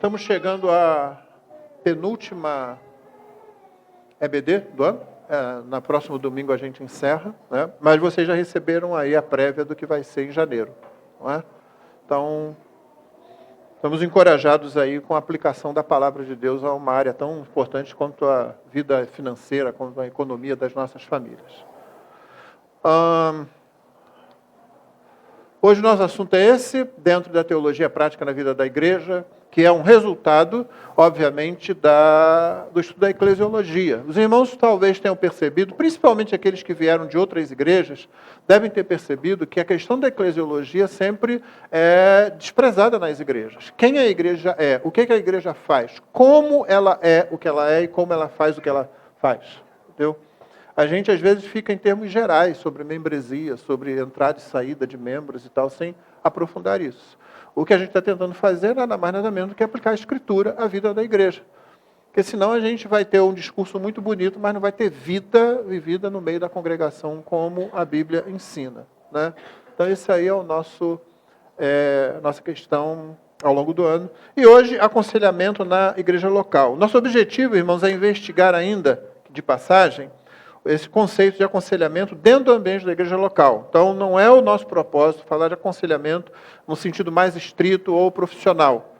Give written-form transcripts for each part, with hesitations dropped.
estamos chegando à penúltima EBD do ano. Na próximo domingo a gente encerra, né? Mas vocês já receberam aí a prévia do que vai ser em janeiro, não é? Então, estamos encorajados aí com a aplicação da palavra de Deus a uma área tão importante quanto a vida financeira, quanto a economia das nossas famílias. Hoje o nosso assunto é esse, dentro da teologia prática na vida da igreja, que é um resultado, obviamente, do estudo da eclesiologia. Os irmãos talvez tenham percebido, principalmente aqueles que vieram de outras igrejas, devem ter percebido que a questão da eclesiologia sempre é desprezada nas igrejas. Quem a igreja é? O que a igreja faz? Como ela é o que ela é e como ela faz o que ela faz? Entendeu? A gente, às vezes, fica em termos gerais sobre membresia, sobre entrada e saída de membros e tal, sem aprofundar isso. O que a gente está tentando fazer nada mais nada menos do que aplicar a Escritura à vida da igreja. Porque senão a gente vai ter um discurso muito bonito, mas não vai ter vida vivida no meio da congregação como a Bíblia ensina, né? Então, esse aí é o nossa questão ao longo do ano. E hoje, aconselhamento na igreja local. Nosso objetivo, irmãos, é investigar ainda, de passagem, esse conceito de aconselhamento dentro do ambiente da igreja local. Então, não é o nosso propósito falar de aconselhamento no sentido mais estrito ou profissional.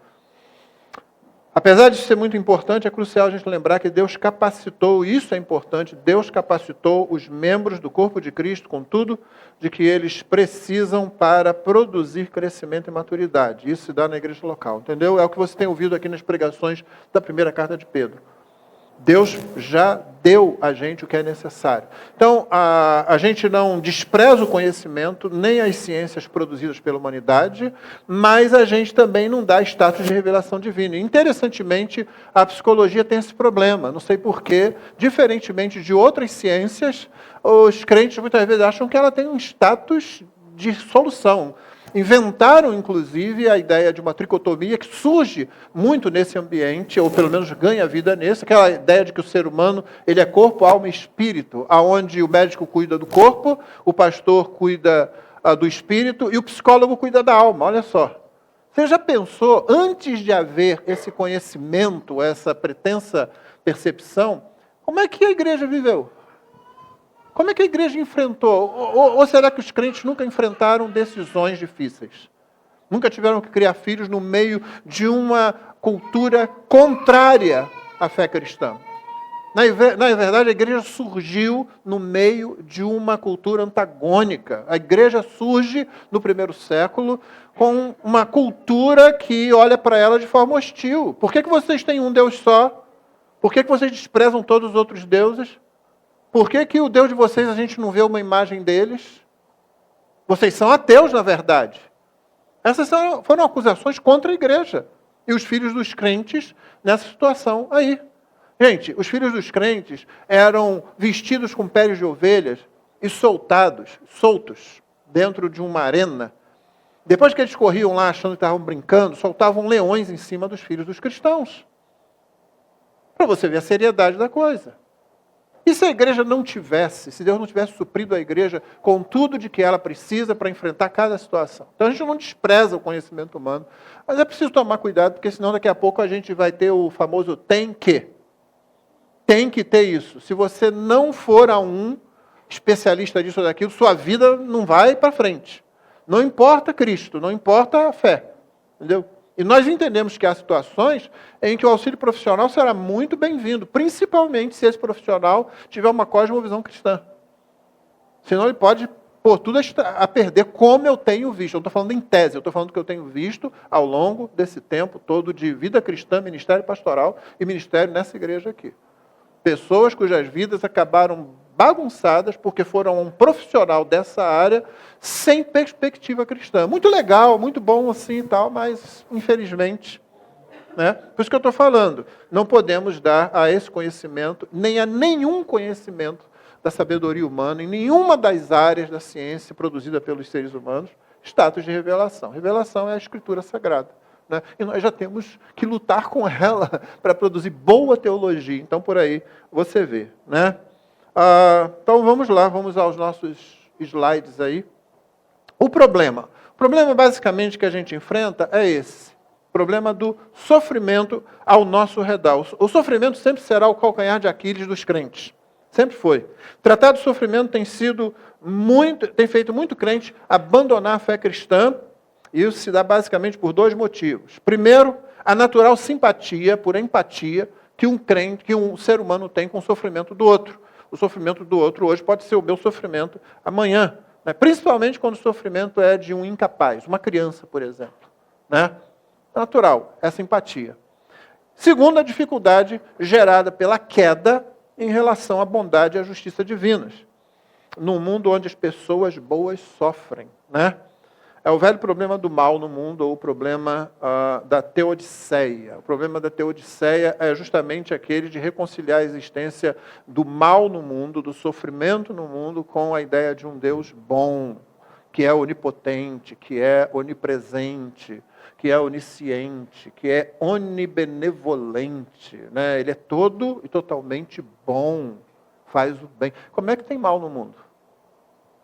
Apesar de ser muito importante, é crucial a gente lembrar que Deus capacitou, e isso é importante, Deus capacitou os membros do corpo de Cristo com tudo de que eles precisam para produzir crescimento e maturidade. Isso se dá na igreja local, entendeu? É o que você tem ouvido aqui nas pregações da primeira carta de Pedro. Deus já deu a gente o que é necessário. Então, a gente não despreza o conhecimento, nem as ciências produzidas pela humanidade, mas a gente também não dá status de revelação divina. Interessantemente, a psicologia tem esse problema. Não sei porquê, diferentemente de outras ciências, os crentes muitas vezes acham que ela tem um status de solução. Inventaram, inclusive, a ideia de uma tricotomia que surge muito nesse ambiente, ou pelo menos ganha vida nesse, aquela ideia de que o ser humano ele é corpo, alma e espírito, aonde o médico cuida do corpo, o pastor cuida do espírito e o psicólogo cuida da alma. Olha só. Você já pensou, antes de haver esse conhecimento, essa pretensa percepção, como é que a igreja viveu? Como é que a igreja enfrentou? Ou será que os crentes nunca enfrentaram decisões difíceis? Nunca tiveram que criar filhos no meio de uma cultura contrária à fé cristã? Na verdade, a igreja surgiu no meio de uma cultura antagônica. A igreja surge no primeiro século com uma cultura que olha para ela de forma hostil. Por que vocês têm um Deus só? Por que vocês desprezam todos os outros deuses? Por que o Deus de vocês a gente não vê uma imagem deles? Vocês são ateus, na verdade. Essas foram acusações contra a igreja e os filhos dos crentes nessa situação aí. Gente, os filhos dos crentes eram vestidos com peles de ovelhas e soltos, dentro de uma arena. Depois que eles corriam lá achando que estavam brincando, soltavam leões em cima dos filhos dos cristãos. Para você ver a seriedade da coisa. E se a igreja não tivesse, se Deus não tivesse suprido a igreja com tudo de que ela precisa para enfrentar cada situação? Então a gente não despreza o conhecimento humano, mas é preciso tomar cuidado, porque senão daqui a pouco a gente vai ter o famoso tem que. Tem que ter isso. Se você não for a um especialista disso ou daquilo, sua vida não vai para frente. Não importa Cristo, não importa a fé. Entendeu? E nós entendemos que há situações em que o auxílio profissional será muito bem-vindo, principalmente se esse profissional tiver uma cosmovisão cristã. Senão ele pode pôr tudo a perder, como eu tenho visto. Eu não estou falando em tese, eu estou falando que eu tenho visto ao longo desse tempo todo de vida cristã, ministério pastoral e ministério nessa igreja aqui. Pessoas cujas vidas acabaram bagunçadas porque foram a um profissional dessa área sem perspectiva cristã. Muito legal, muito bom assim e tal, mas infelizmente, né? Por isso que eu estou falando, não podemos dar a esse conhecimento, nem a nenhum conhecimento da sabedoria humana, em nenhuma das áreas da ciência produzida pelos seres humanos, status de revelação. Revelação é a Escritura Sagrada. Né? E nós já temos que lutar com ela para produzir boa teologia. Então, por aí você vê. Né? Então, vamos lá, vamos aos nossos slides aí. O problema basicamente, que a gente enfrenta é esse. problema do sofrimento ao nosso redor. O sofrimento sempre será o calcanhar de Aquiles dos crentes. Sempre foi. Tratar do sofrimento tem feito muito crente abandonar a fé cristã, e isso se dá basicamente por dois motivos. Primeiro, a natural simpatia, por empatia, que um ser humano tem com o sofrimento do outro. O sofrimento do outro hoje pode ser o meu sofrimento amanhã, né? Principalmente quando o sofrimento é de um incapaz, uma criança, por exemplo, né? Natural, essa empatia. Segundo, a dificuldade gerada pela queda em relação à bondade e à justiça divinas. Num mundo onde as pessoas boas sofrem, né? É o velho problema do mal no mundo, ou o problema da teodiceia. O problema da teodiceia é justamente aquele de reconciliar a existência do mal no mundo, do sofrimento no mundo, com a ideia de um Deus bom, que é onipotente, que é onipresente, que é onisciente, que é onibenevolente, né? Ele é todo e totalmente bom, faz o bem. Como é que tem mal no mundo?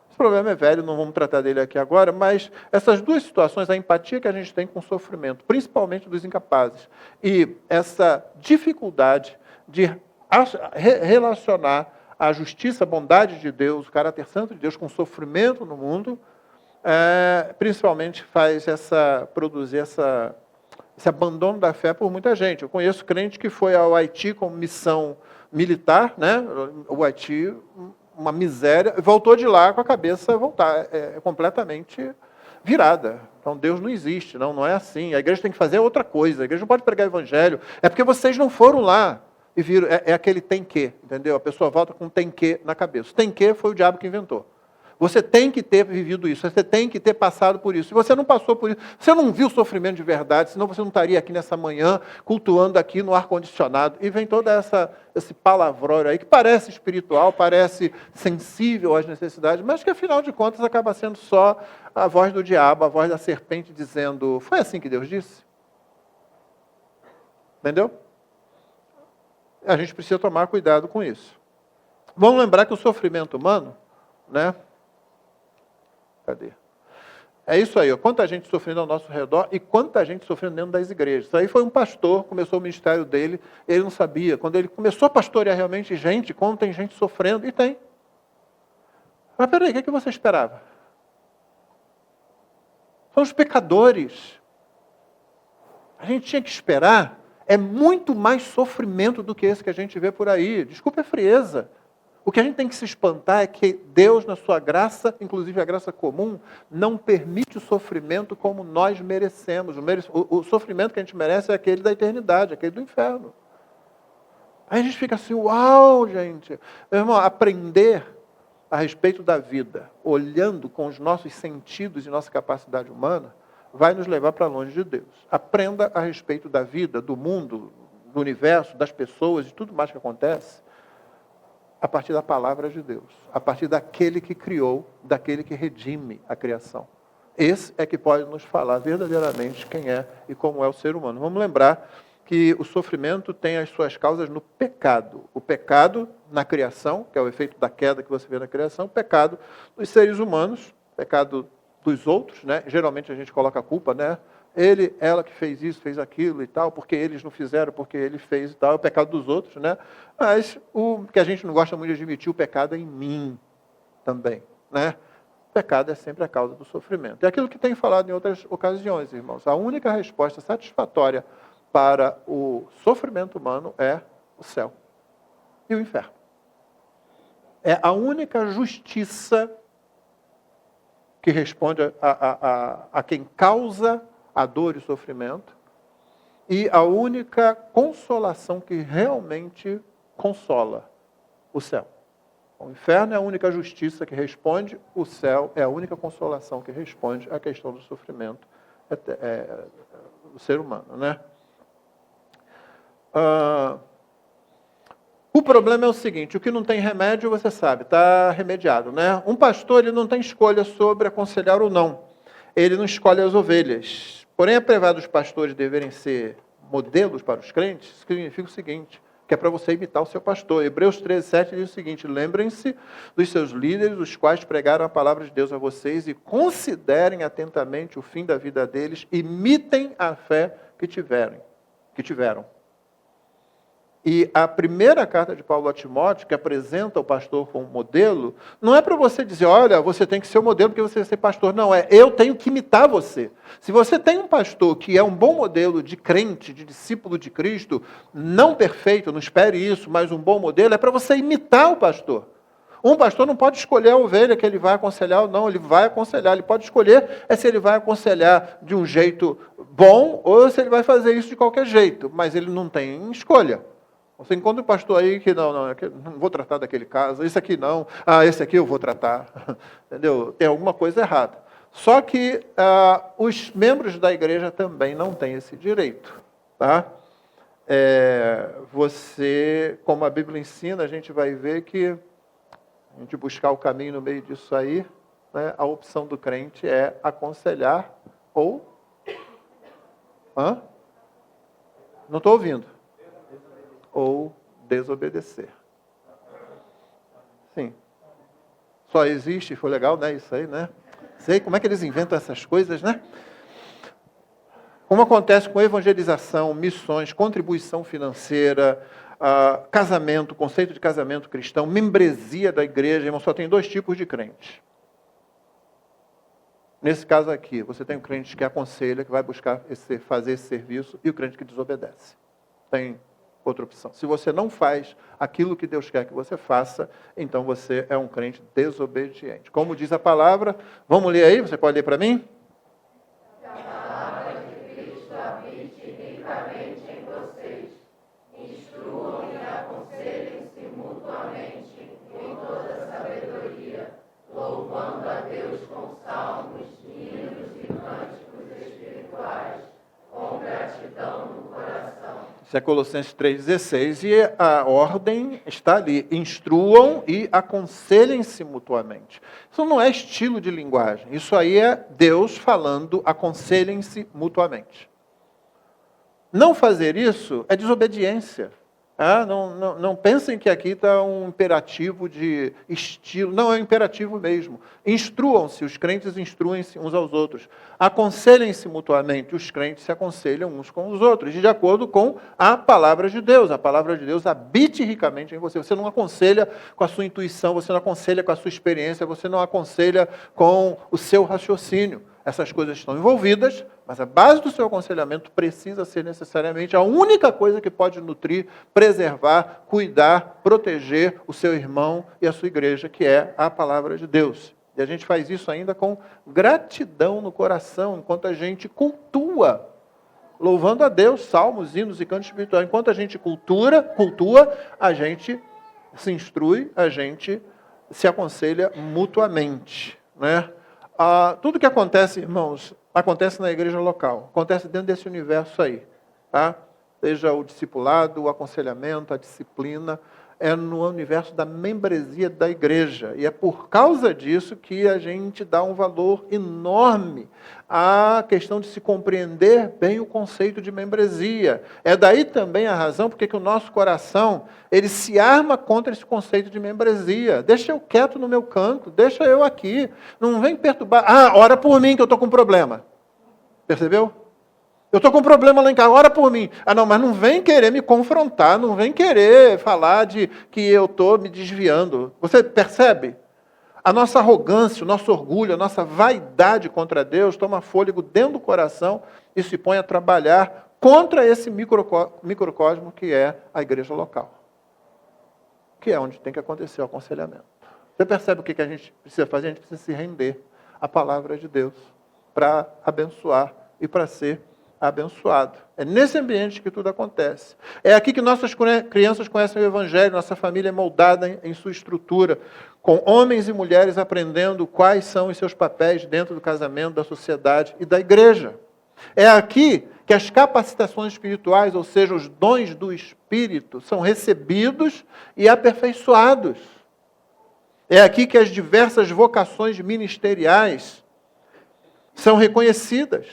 Esse problema é velho, não vamos tratar dele aqui agora, mas essas duas situações, a empatia que a gente tem com o sofrimento, principalmente dos incapazes, e essa dificuldade de relacionar a justiça, a bondade de Deus, o caráter santo de Deus com o sofrimento no mundo, principalmente produzir esse abandono da fé por muita gente. Eu conheço crente que foi ao Haiti como missão militar, né? O Haiti, uma miséria, voltou de lá com a cabeça completamente virada. Então Deus não existe, não é assim. A igreja tem que fazer outra coisa, a igreja não pode pregar evangelho. É porque vocês não foram lá e viram, aquele tem que, entendeu? A pessoa volta com tem que na cabeça. Tem que foi o diabo que inventou. Você tem que ter vivido isso, você tem que ter passado por isso. Se você não passou por isso, você não viu o sofrimento de verdade, senão você não estaria aqui nessa manhã, cultuando aqui no ar-condicionado. E vem todo esse palavrão aí, que parece espiritual, parece sensível às necessidades, mas que, afinal de contas, acaba sendo só a voz do diabo, a voz da serpente dizendo, foi assim que Deus disse? Entendeu? A gente precisa tomar cuidado com isso. Vamos lembrar que o sofrimento humano, né? Cadê? É isso aí, ó. Quanta gente sofrendo ao nosso redor e quanta gente sofrendo dentro das igrejas. Isso aí foi um pastor, começou o ministério dele, ele não sabia. Quando ele começou a pastorear realmente gente, como tem gente sofrendo, e tem. Mas peraí, o que você esperava? São os pecadores. A gente tinha que esperar, é muito mais sofrimento do que esse que a gente vê por aí. Desculpa a frieza. O que a gente tem que se espantar é que Deus, na sua graça, inclusive a graça comum, não permite o sofrimento como nós merecemos. O sofrimento que a gente merece é aquele da eternidade, aquele do inferno. Aí a gente fica assim, uau, gente. Meu irmão, aprender a respeito da vida, olhando com os nossos sentidos e nossa capacidade humana, vai nos levar para longe de Deus. Aprenda a respeito da vida, do mundo, do universo, das pessoas e tudo mais que acontece, a partir da palavra de Deus, a partir daquele que criou, daquele que redime a criação. Esse é que pode nos falar verdadeiramente quem é e como é o ser humano. Vamos lembrar que o sofrimento tem as suas causas no pecado. O pecado na criação, que é o efeito da queda que você vê na criação, o pecado dos seres humanos, o pecado dos outros, né? Geralmente a gente coloca a culpa, né? Ela que fez isso, fez aquilo e tal, porque eles não fizeram, porque ele fez e tal, é o pecado dos outros, né? Mas o que a gente não gosta muito de admitir, o pecado é em mim também, né? O pecado é sempre a causa do sofrimento. É aquilo que tem falado em outras ocasiões, irmãos. A única resposta satisfatória para o sofrimento humano é o céu e o inferno. É a única justiça que responde a quem causa a dor e o sofrimento, e a única consolação que realmente consola, o céu. O inferno é a única justiça que responde, o céu é a única consolação que responde à questão do sofrimento do ser humano, né? O problema é o seguinte, o que não tem remédio, você sabe, está remediado, né? Um pastor, ele não tem escolha sobre aconselhar ou não. Ele não escolhe as ovelhas. Porém, apesar dos pastores deverem ser modelos para os crentes, significa o seguinte, que é para você imitar o seu pastor. Hebreus 13:7 diz o seguinte, lembrem-se dos seus líderes, os quais pregaram a palavra de Deus a vocês, e considerem atentamente o fim da vida deles, imitem a fé que tiveram. E a primeira carta de Paulo a Timóteo, que apresenta o pastor como modelo, não é para você dizer, olha, você tem que ser o modelo porque você vai ser pastor. Não, eu tenho que imitar você. Se você tem um pastor que é um bom modelo de crente, de discípulo de Cristo, não perfeito, não espere isso, mas um bom modelo, é para você imitar o pastor. Um pastor não pode escolher a ovelha que ele vai aconselhar ou não, ele vai aconselhar. Ele pode escolher se ele vai aconselhar de um jeito bom ou se ele vai fazer isso de qualquer jeito, mas ele não tem escolha. Você encontra um pastor aí que não vou tratar daquele caso, esse aqui não, esse aqui eu vou tratar. Entendeu? Tem alguma coisa errada. Só que os membros da igreja também não têm esse direito. Tá? Você, como a Bíblia ensina, a gente vai ver que a gente buscar o caminho no meio disso aí, né, a opção do crente é aconselhar ou... Não estou ouvindo. Ou desobedecer. Sim. Só existe, foi legal, né? Isso aí, né? Sei como é que eles inventam essas coisas, né? Como acontece com evangelização, missões, contribuição financeira, casamento, conceito de casamento cristão, membresia da igreja, irmão, só tem 2 tipos de crente. Nesse caso aqui, você tem o crente que aconselha, que vai buscar fazer esse serviço, e o crente que desobedece. Tem outra opção. Se você não faz aquilo que Deus quer que você faça, então você é um crente desobediente. Como diz a palavra, vamos ler aí? Você pode ler para mim? Que a palavra de Cristo habite ricamente em vocês. Instruam e aconselhem-se mutuamente em toda sabedoria, louvando a Deus com salmos, hinos e cânticos espirituais, com gratidão no coração. Isso é Colossenses 3,16, e a ordem está ali. Instruam e aconselhem-se mutuamente. Isso não é estilo de linguagem. Isso aí é Deus falando, aconselhem-se mutuamente. Não fazer isso é desobediência. Não pensem que aqui está um imperativo de estilo. Não, é um imperativo mesmo. Instruam-se, os crentes instruem-se uns aos outros. Aconselhem-se mutuamente, os crentes se aconselham uns com os outros, de acordo com a palavra de Deus. A palavra de Deus habite ricamente em você. Você não aconselha com a sua intuição, você não aconselha com a sua experiência, você não aconselha com o seu raciocínio. Essas coisas estão envolvidas, mas a base do seu aconselhamento precisa ser necessariamente a única coisa que pode nutrir, preservar, cuidar, proteger o seu irmão e a sua igreja, que é a palavra de Deus. E a gente faz isso ainda com gratidão no coração, enquanto a gente cultua, louvando a Deus, salmos, hinos e cantos espirituais. Enquanto a gente cultua, a gente se instrui, a gente se aconselha mutuamente, né? Tudo que acontece, irmãos, acontece na igreja local, acontece dentro desse universo aí, tá? Seja o discipulado, o aconselhamento, a disciplina, é no universo da membresia da igreja. E é por causa disso que a gente dá um valor enorme à questão de se compreender bem o conceito de membresia. É daí também a razão porque que o nosso coração, ele se arma contra esse conceito de membresia. Deixa eu quieto no meu canto, deixa eu aqui. Não vem perturbar. Ora por mim que eu estou com problema. Percebeu? Eu estou com um problema lá em casa, ora por mim. Não, mas não vem querer me confrontar, não vem querer falar de que eu estou me desviando. Você percebe? A nossa arrogância, o nosso orgulho, a nossa vaidade contra Deus toma fôlego dentro do coração e se põe a trabalhar contra esse microcosmo que é a igreja local. Que é onde tem que acontecer o aconselhamento. Você percebe o que a gente precisa fazer? A gente precisa se render à palavra de Deus para abençoar e para ser abençoado. É nesse ambiente que tudo acontece. É aqui que nossas crianças conhecem o Evangelho, nossa família é moldada em sua estrutura, com homens e mulheres aprendendo quais são os seus papéis dentro do casamento, da sociedade e da igreja. É aqui que as capacitações espirituais, ou seja, os dons do Espírito, são recebidos e aperfeiçoados. É aqui que as diversas vocações ministeriais são reconhecidas.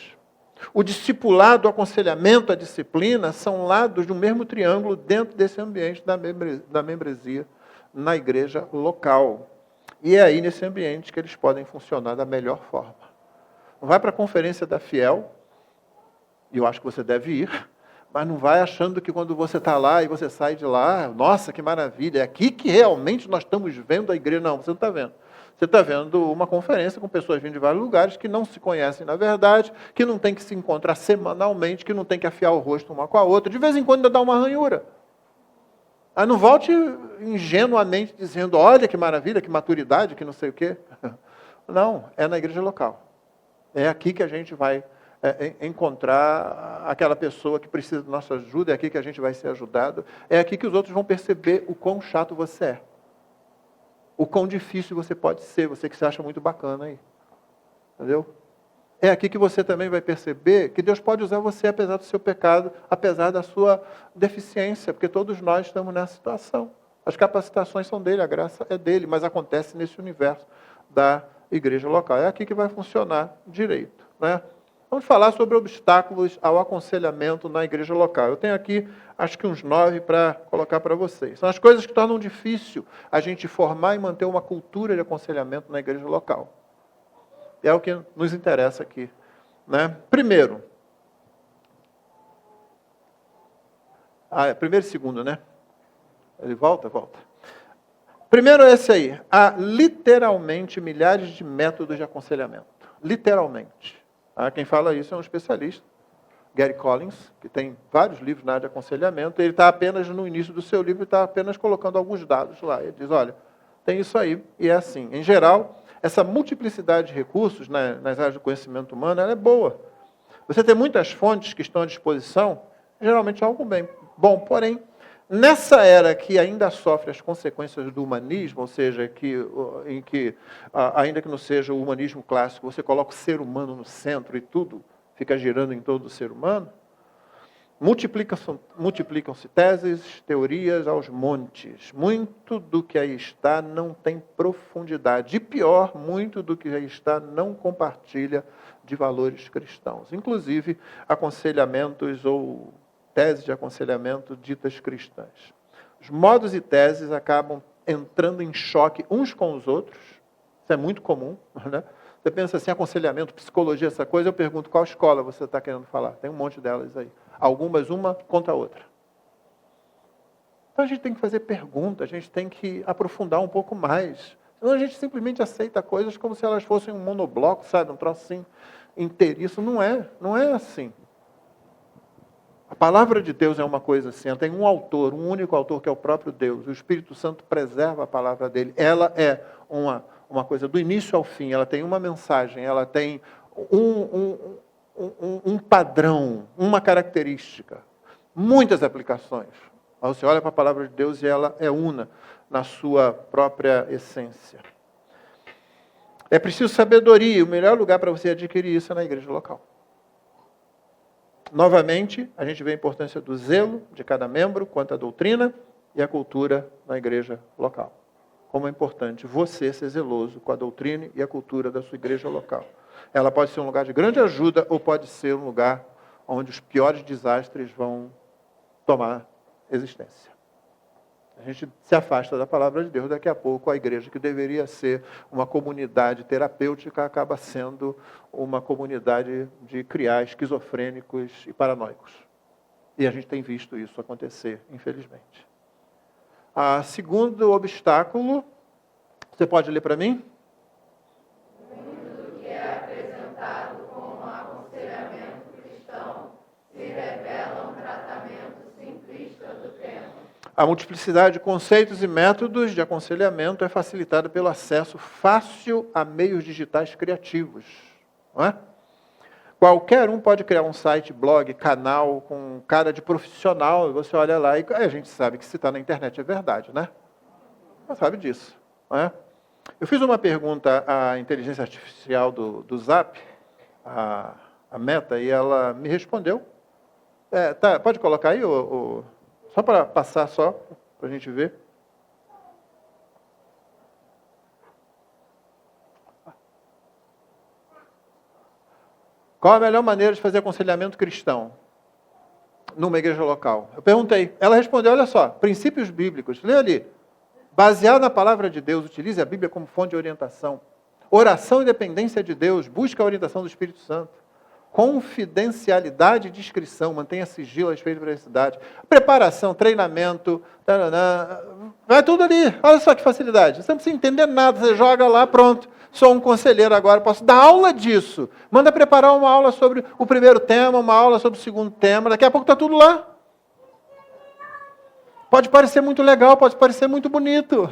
O discipulado, o aconselhamento, a disciplina são lados do mesmo triângulo dentro desse ambiente da membresia na igreja local. E é aí nesse ambiente que eles podem funcionar da melhor forma. Vai para a conferência da Fiel E eu acho que você deve ir, mas não vai achando que quando você está lá e você sai de lá, nossa, que maravilha, é aqui que realmente nós estamos vendo a igreja. Não, você não está vendo. Você está vendo uma conferência com pessoas vindo de vários lugares que não se conhecem na verdade, que não tem que se encontrar semanalmente, que não tem que afiar o rosto uma com a outra. De vez em quando ainda dá uma ranhura. Aí não volte ingenuamente dizendo, olha que maravilha, que maturidade, que não sei o quê. Não, é na igreja local. É aqui que a gente vai encontrar aquela pessoa que precisa da nossa ajuda, é aqui que a gente vai ser ajudado, é aqui que os outros vão perceber o quão chato você é. O quão difícil você pode ser, você que se acha muito bacana aí. Entendeu? É aqui que você também vai perceber que Deus pode usar você apesar do seu pecado, apesar da sua deficiência, porque todos nós estamos nessa situação. As capacitações são dele, a graça é dele, mas acontece nesse universo da igreja local. É aqui que vai funcionar direito, né? Vamos falar sobre obstáculos ao aconselhamento na igreja local. Eu tenho aqui, acho que uns 9 para colocar para vocês. São as coisas que tornam difícil a gente formar e manter uma cultura de aconselhamento na igreja local. É o que nos interessa aqui, né? Primeiro e segundo, né? Ele volta. Primeiro é esse aí. Há literalmente milhares de métodos de aconselhamento. Literalmente. Quem fala isso é um especialista, Gary Collins, que tem vários livros na área de aconselhamento. Ele está apenas no início do seu livro, está apenas colocando alguns dados lá. Ele diz, olha, tem isso aí, e é assim. Em geral, essa multiplicidade de recursos nas áreas do conhecimento humano, ela é boa. Você tem muitas fontes que estão à disposição, geralmente é algo bem bom. Porém, nessa era que ainda sofre as consequências do humanismo, ou seja, em que, ainda que não seja o humanismo clássico, você coloca o ser humano no centro e tudo fica girando em torno do ser humano, multiplicam-se teses, teorias aos montes. Muito do que aí está não tem profundidade. E pior, muito do que aí está não compartilha de valores cristãos. Inclusive, aconselhamentos ou teses de aconselhamento ditas cristãs. Os modos e teses acabam entrando em choque uns com os outros. Isso é muito comum, né? Você pensa assim, aconselhamento, psicologia, essa coisa, eu pergunto qual escola você está querendo falar. Tem um monte delas aí. Algumas, uma contra a outra. Então a gente tem que fazer perguntas, a gente tem que aprofundar um pouco mais. Senão a gente simplesmente aceita coisas como se elas fossem um monobloco, sabe? Um troço assim, inteiriço. Não é assim. A palavra de Deus é uma coisa assim, ela tem um autor, um único autor, que é o próprio Deus. O Espírito Santo preserva a palavra dele. Ela é uma coisa do início ao fim, ela tem uma mensagem, ela tem um padrão, uma característica, muitas aplicações. Você olha para a palavra de Deus e ela é una na sua própria essência. É preciso sabedoria, o melhor lugar para você adquirir isso é na igreja local. Novamente, a gente vê a importância do zelo de cada membro quanto à doutrina e à cultura na igreja local. Como é importante você ser zeloso com a doutrina e a cultura da sua igreja local. Ela pode ser um lugar de grande ajuda ou pode ser um lugar onde os piores desastres vão tomar existência. A gente se afasta da palavra de Deus, daqui a pouco a igreja, que deveria ser uma comunidade terapêutica, acaba sendo uma comunidade de criar esquizofrênicos e paranoicos. E a gente tem visto isso acontecer, infelizmente. Segundo obstáculo, você pode ler para mim? Muito do que é apresentado como aconselhamento cristão se revela um tratamento simplista do tema. A multiplicidade de conceitos e métodos de aconselhamento é facilitada pelo acesso fácil a meios digitais criativos. Não é? Qualquer um pode criar um site, blog, canal com cara de profissional, e você olha lá e a gente sabe que se está na internet é verdade, né? Você sabe disso. Não é? Eu fiz uma pergunta à inteligência artificial do Zap, a Meta, e ela me respondeu. Pode colocar aí, só para passar para a gente ver. Qual a melhor maneira de fazer aconselhamento cristão numa igreja local? Eu perguntei. Ela respondeu, olha só, princípios bíblicos. Lê ali. Baseado na palavra de Deus, utilize a Bíblia como fonte de orientação. Oração e dependência de Deus, busca a orientação do Espírito Santo. confidencialidade e discrição, mantenha sigilo a respeito da privacidade. Preparação, treinamento, vai tudo ali. Olha só que facilidade. Você não precisa entender nada, você joga lá, pronto. Sou um conselheiro agora, posso dar aula disso. Manda preparar uma aula sobre o primeiro tema, uma aula sobre o segundo tema, daqui a pouco está tudo lá. Pode parecer muito legal, pode parecer muito bonito.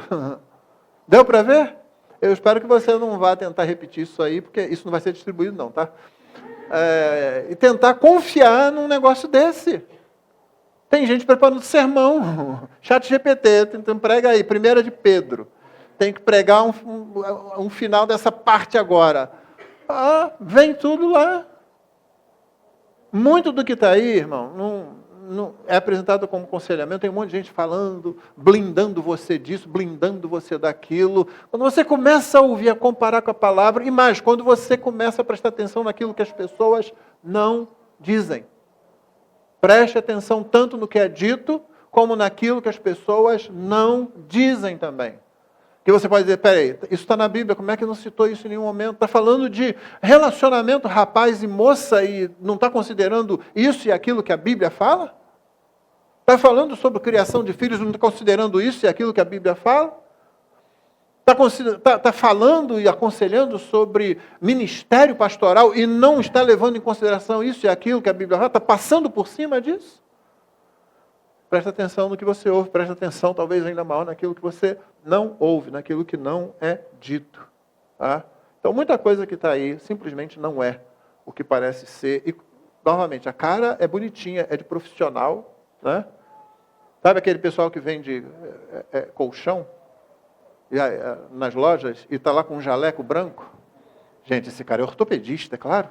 Deu para ver? Eu espero que você não vá tentar repetir isso aí, porque isso não vai ser distribuído não, tá? E tentar confiar num negócio desse. Tem gente preparando sermão. ChatGPT, tentando prega aí, 1 de Pedro. Tem que pregar um final dessa parte agora. Vem tudo lá. Muito do que está aí, irmão, não é apresentado como aconselhamento. Tem um monte de gente falando, blindando você disso, blindando você daquilo. Quando você começa a ouvir, a comparar com a palavra, e mais, quando você começa a prestar atenção naquilo que as pessoas não dizem. Preste atenção tanto no que é dito, como naquilo que as pessoas não dizem também. Que você pode dizer, peraí, isso está na Bíblia, como é que não citou isso em nenhum momento? Está falando de relacionamento rapaz e moça e não está considerando isso e aquilo que a Bíblia fala? Está falando sobre criação de filhos e não está considerando isso e aquilo que a Bíblia fala? Está falando e aconselhando sobre ministério pastoral e não está levando em consideração isso e aquilo que a Bíblia fala? Está passando por cima disso? Presta atenção no que você ouve, presta atenção talvez ainda maior naquilo que você não ouve, naquilo que não é dito. Tá? Então muita coisa que está aí simplesmente não é o que parece ser. E, novamente, a cara é bonitinha, é de profissional. Né? Sabe aquele pessoal que vende colchão nas lojas e está lá com um jaleco branco? Gente, esse cara é ortopedista, é claro.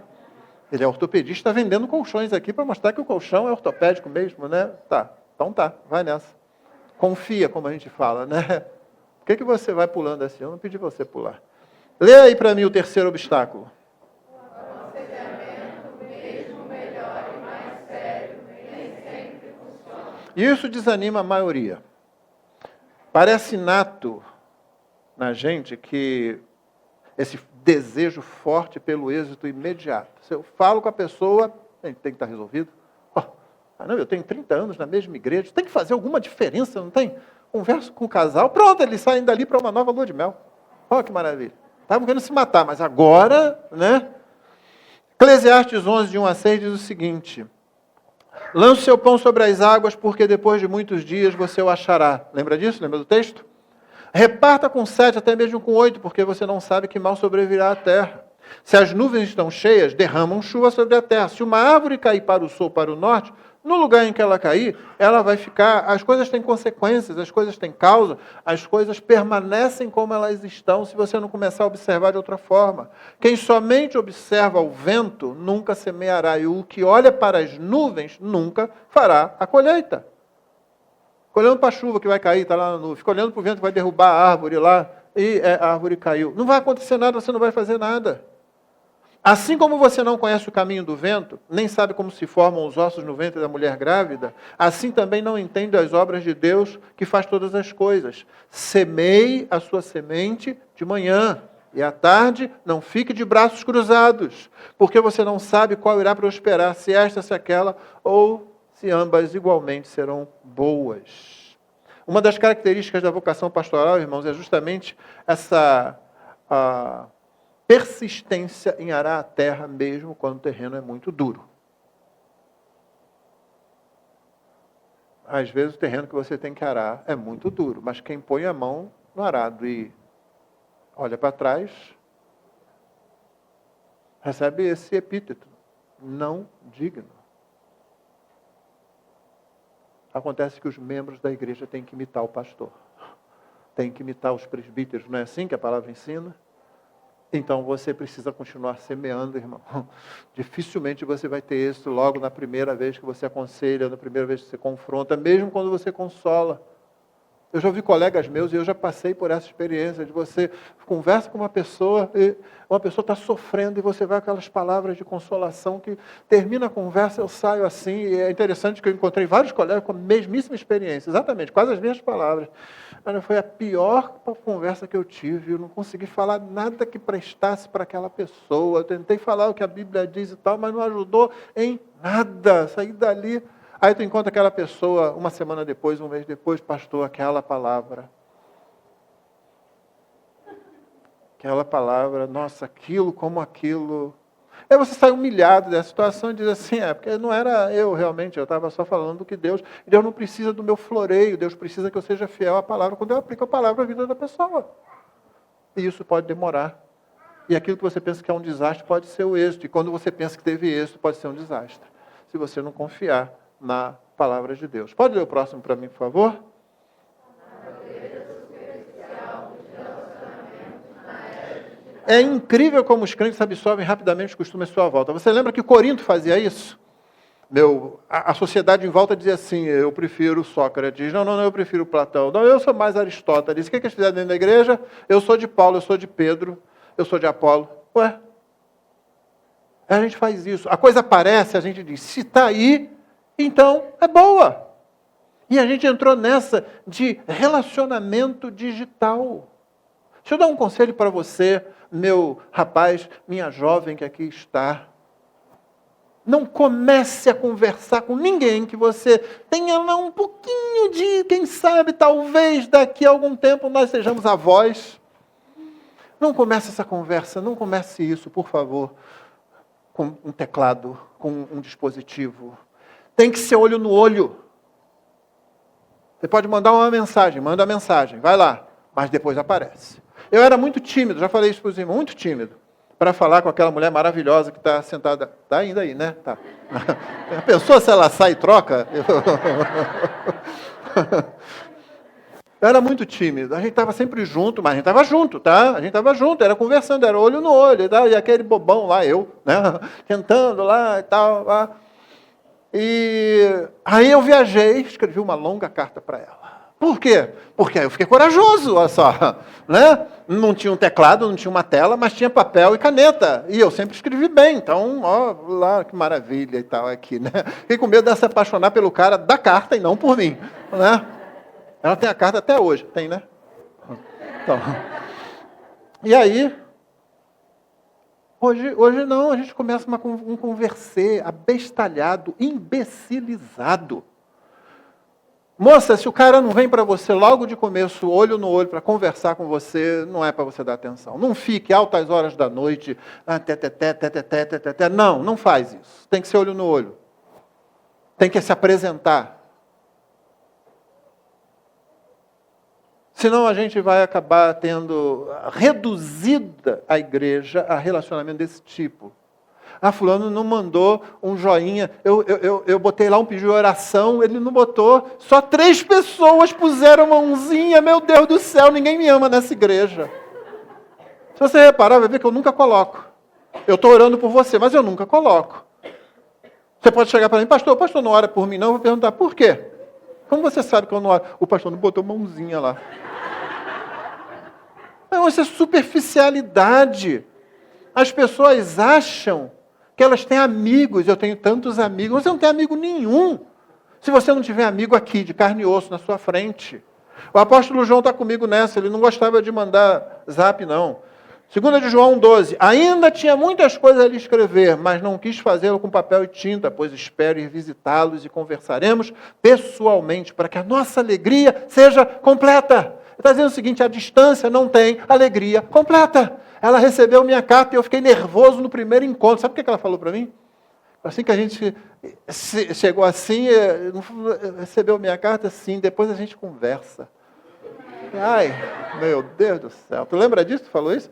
Ele é ortopedista, está vendendo colchões aqui para mostrar que o colchão é ortopédico mesmo, né? Tá. Então tá, vai nessa. Confia, como a gente fala, né? Por que você vai pulando assim? Eu não pedi você pular. Lê aí para mim o terceiro obstáculo. O aconselhamento, mesmo melhor e mais sério, nem sempre funciona. Isso desanima a maioria. Parece inato na gente que esse desejo forte pelo êxito imediato. Se eu falo com a pessoa, tem que estar resolvido. Não, eu tenho 30 anos na mesma igreja, tem que fazer alguma diferença, não tem? Converso com o casal, pronto, eles saem dali para uma nova lua de mel. Olha que maravilha. Estavam querendo se matar, mas agora, né? Eclesiastes 11, de 1 a 6, diz o seguinte: lance seu pão sobre as águas, porque depois de muitos dias você o achará. Lembra disso? Lembra do texto? Reparta com 7, até mesmo com 8, porque você não sabe que mal sobrevirá à terra. Se as nuvens estão cheias, derramam chuva sobre a terra. Se uma árvore cair para o sul, para o norte, no lugar em que ela cair, ela vai ficar. As coisas têm consequências, as coisas têm causa, as coisas permanecem como elas estão, se você não começar a observar de outra forma. Quem somente observa o vento, nunca semeará, e o que olha para as nuvens, nunca fará a colheita. Fica olhando para a chuva que vai cair, está lá na nuvem. Fica olhando para o vento que vai derrubar a árvore lá, e a árvore caiu. Não vai acontecer nada, você não vai fazer nada. Assim como você não conhece o caminho do vento, nem sabe como se formam os ossos no ventre da mulher grávida, assim também não entende as obras de Deus que faz todas as coisas. Semeie a sua semente de manhã, e à tarde não fique de braços cruzados, porque você não sabe qual irá prosperar, se esta, se aquela, ou se ambas igualmente serão boas. Uma das características da vocação pastoral, irmãos, é justamente essa persistência em arar a terra mesmo quando o terreno é muito duro. Às vezes o terreno que você tem que arar é muito duro, mas quem põe a mão no arado e olha para trás, recebe esse epíteto, não digno. Acontece que os membros da igreja têm que imitar o pastor, têm que imitar os presbíteros, não é assim que a palavra ensina? Então você precisa continuar semeando, irmão. Dificilmente você vai ter êxito logo na primeira vez que você aconselha, na primeira vez que você confronta, mesmo quando você consola. Eu já ouvi colegas meus e eu já passei por essa experiência de você conversa com uma pessoa e uma pessoa está sofrendo e você vai com aquelas palavras de consolação que termina a conversa, eu saio assim. E é interessante que eu encontrei vários colegas com a mesmíssima experiência, exatamente, quase as mesmas palavras. Cara, foi a pior conversa que eu tive. Eu não consegui falar nada que prestasse para aquela pessoa. Eu tentei falar o que a Bíblia diz e tal, mas não ajudou em nada. Saí dali. Aí tu encontra aquela pessoa, uma semana depois, um mês depois, pastor, aquela palavra. Aquela palavra, nossa, aquilo como aquilo. Aí você sai humilhado dessa situação e diz assim, porque não era eu realmente, eu estava só falando do que Deus não precisa do meu floreio, Deus precisa que eu seja fiel à palavra, quando eu aplico a palavra à vida da pessoa. E isso pode demorar. E aquilo que você pensa que é um desastre pode ser o êxito, e quando você pensa que teve êxito, pode ser um desastre, se você não confiar na palavra de Deus. Pode ler o próximo para mim, por favor? É incrível como os crentes absorvem rapidamente os costumes à sua volta. Você lembra que Corinto fazia isso? A sociedade em volta dizia assim, eu prefiro Sócrates, não, eu prefiro Platão, não, eu sou mais Aristóteles. O que eles fizeram dentro da igreja? Eu sou de Paulo, eu sou de Pedro, eu sou de Apolo. Ué, a gente faz isso. A coisa aparece, a gente diz, se está aí, então é boa. E a gente entrou nessa de relacionamento digital. Deixa eu dar um conselho para você, meu rapaz, minha jovem que aqui está. Não comece a conversar com ninguém que você tenha lá um pouquinho de, quem sabe, talvez daqui a algum tempo nós sejamos avós. Não comece essa conversa, não comece isso, por favor, com um teclado, com um dispositivo. Tem que ser olho no olho. Você pode mandar uma mensagem, manda a mensagem, vai lá, mas depois aparece. Eu era muito tímido, já falei isso para os irmãos, muito tímido, para falar com aquela mulher maravilhosa que está sentada. Está ainda aí, né? Tá. A pessoa, se ela sai e troca... Eu era muito tímido, a gente estava sempre junto, mas a gente estava junto, tá? A gente estava junto, era conversando, era olho no olho, tá? E aquele bobão lá, eu, né? Tentando lá e tal, lá. E aí eu viajei, escrevi uma longa carta para ela. Por quê? Porque aí eu fiquei corajoso, olha só, né? Não tinha um teclado, não tinha uma tela, mas tinha papel e caneta. E eu sempre escrevi bem, então, ó, lá, que maravilha e tal aqui, né? Fiquei com medo de se apaixonar pelo cara da carta e não por mim, né? Ela tem a carta até hoje, tem, né? Então, e aí, hoje não, a gente começa um conversê abestalhado, imbecilizado. Moça, se o cara não vem para você logo de começo, olho no olho, para conversar com você, não é para você dar atenção. Não fique altas horas da noite, não faz isso. Tem que ser olho no olho. Tem que se apresentar. Senão a gente vai acabar tendo reduzida a igreja a relacionamento desse tipo. Fulano não mandou um joinha, eu botei lá um pedido de oração, ele não botou, só 3 pessoas puseram mãozinha, meu Deus do céu, ninguém me ama nessa igreja. Se você reparar, vai ver que eu nunca coloco. Eu estou orando por você, mas eu nunca coloco. Você pode chegar para mim, pastor não ora por mim não, eu vou perguntar, por quê? Como você sabe que eu não oro? O pastor não botou mãozinha lá. Não, isso é superficialidade. As pessoas acham que elas têm amigos, eu tenho tantos amigos. Você não tem amigo nenhum, se você não tiver amigo aqui, de carne e osso, na sua frente. O apóstolo João está comigo nessa, ele não gostava de mandar zap, não. 2 de João 12, ainda tinha muitas coisas a lhe escrever, mas não quis fazê-lo com papel e tinta, pois espero ir visitá-los e conversaremos pessoalmente, para que a nossa alegria seja completa. Ele está dizendo o seguinte, a distância não tem alegria completa. Ela recebeu minha carta e eu fiquei nervoso no primeiro encontro. Sabe o que ela falou para mim? Assim que a gente chegou assim, recebeu minha carta, sim, depois a gente conversa. Ai, meu Deus do céu. Tu lembra disso? Tu falou isso?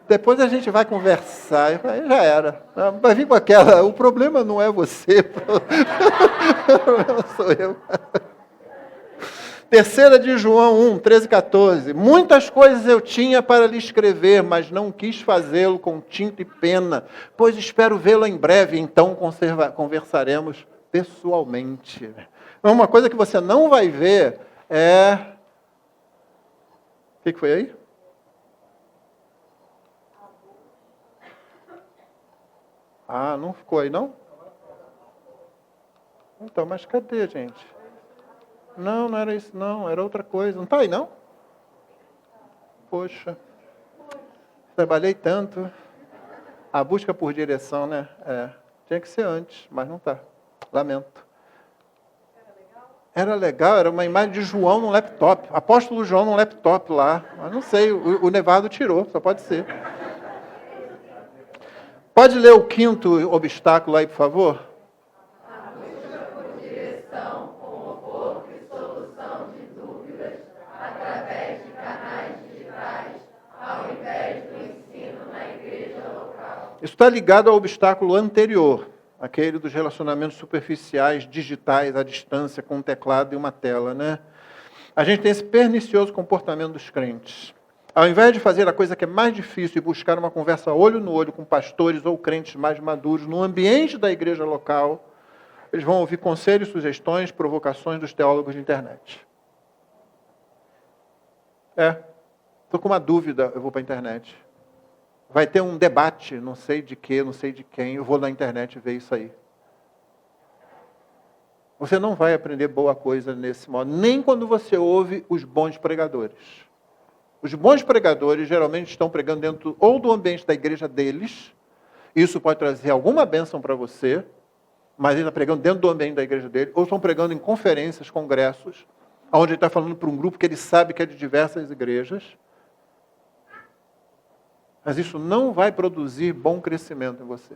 Depois a gente vai conversar. Eu falei, já era. Vai vir com aquela, o problema não é você, o problema sou eu. 3 de João 1, 13 e 14. Muitas coisas eu tinha para lhe escrever, mas não quis fazê-lo com tinta e pena, pois espero vê-lo em breve, então conversaremos pessoalmente. Uma coisa que você não vai ver é... O que foi aí? Não ficou aí, não? Então, mas cadê, gente? Não, não era isso, não. Era outra coisa. Não está aí, não? Poxa. Trabalhei tanto. A busca por direção, né? Tinha que ser antes, mas não está. Lamento. Era legal, era uma imagem de João num laptop. Apóstolo João num laptop lá. Mas não sei, o Nevado tirou, só pode ser. Pode ler o 5º obstáculo aí, por favor? A busca por direção, conforto e solução de dúvidas através de canais digitais, ao invés do ensino na igreja local. Isso está ligado ao obstáculo anterior, aquele dos relacionamentos superficiais, digitais, à distância, com um teclado e uma tela, né? A gente tem esse pernicioso comportamento dos crentes. Ao invés de fazer a coisa que é mais difícil e buscar uma conversa olho no olho com pastores ou crentes mais maduros no ambiente da igreja local, eles vão ouvir conselhos, sugestões, provocações dos teólogos de internet. Estou com uma dúvida, eu vou para a internet. Vai ter um debate, não sei de quê, não sei de quem, eu vou na internet ver isso aí. Você não vai aprender boa coisa nesse modo, nem quando você ouve os bons pregadores. Os bons pregadores geralmente estão pregando dentro ou do ambiente da igreja deles, isso pode trazer alguma bênção para você, mas ele está pregando dentro do ambiente da igreja dele, ou estão pregando em conferências, congressos, onde ele está falando para um grupo que ele sabe que é de diversas igrejas. Mas isso não vai produzir bom crescimento em você.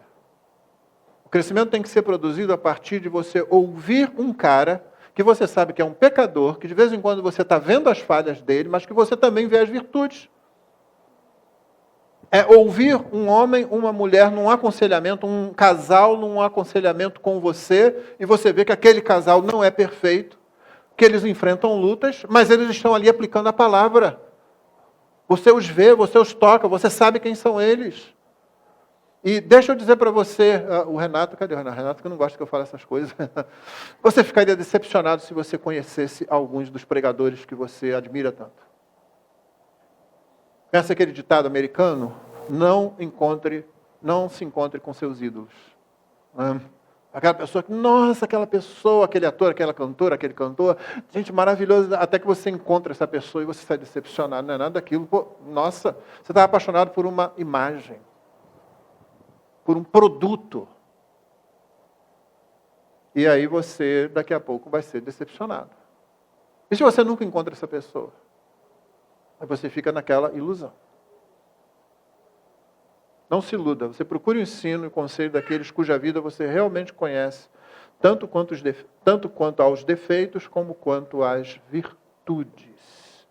O crescimento tem que ser produzido a partir de você ouvir um cara que você sabe que é um pecador, que de vez em quando você está vendo as falhas dele, mas que você também vê as virtudes. É ouvir um homem, uma mulher num aconselhamento, um casal num aconselhamento com você, e você vê que aquele casal não é perfeito, que eles enfrentam lutas, mas eles estão ali aplicando a palavra. Você os vê, você os toca, você sabe quem são eles. E deixa eu dizer para você, o Renato, cadê o Renato? Renato que não gosta que eu fale essas coisas. Você ficaria decepcionado se você conhecesse alguns dos pregadores que você admira tanto. Conhece aquele ditado americano? Não se encontre com seus ídolos. Aquela pessoa que, nossa, aquela pessoa, aquele ator, aquela cantora, aquele cantor, gente, maravilhoso, até que você encontra essa pessoa e você sai decepcionado, não é nada daquilo. Pô, nossa, você estava apaixonado por uma imagem, por um produto. E aí você, daqui a pouco, vai ser decepcionado. E se você nunca encontra essa pessoa? Aí você fica naquela ilusão. Não se iluda, você procure o ensino e o conselho daqueles cuja vida você realmente conhece, tanto quanto aos defeitos, como quanto às virtudes.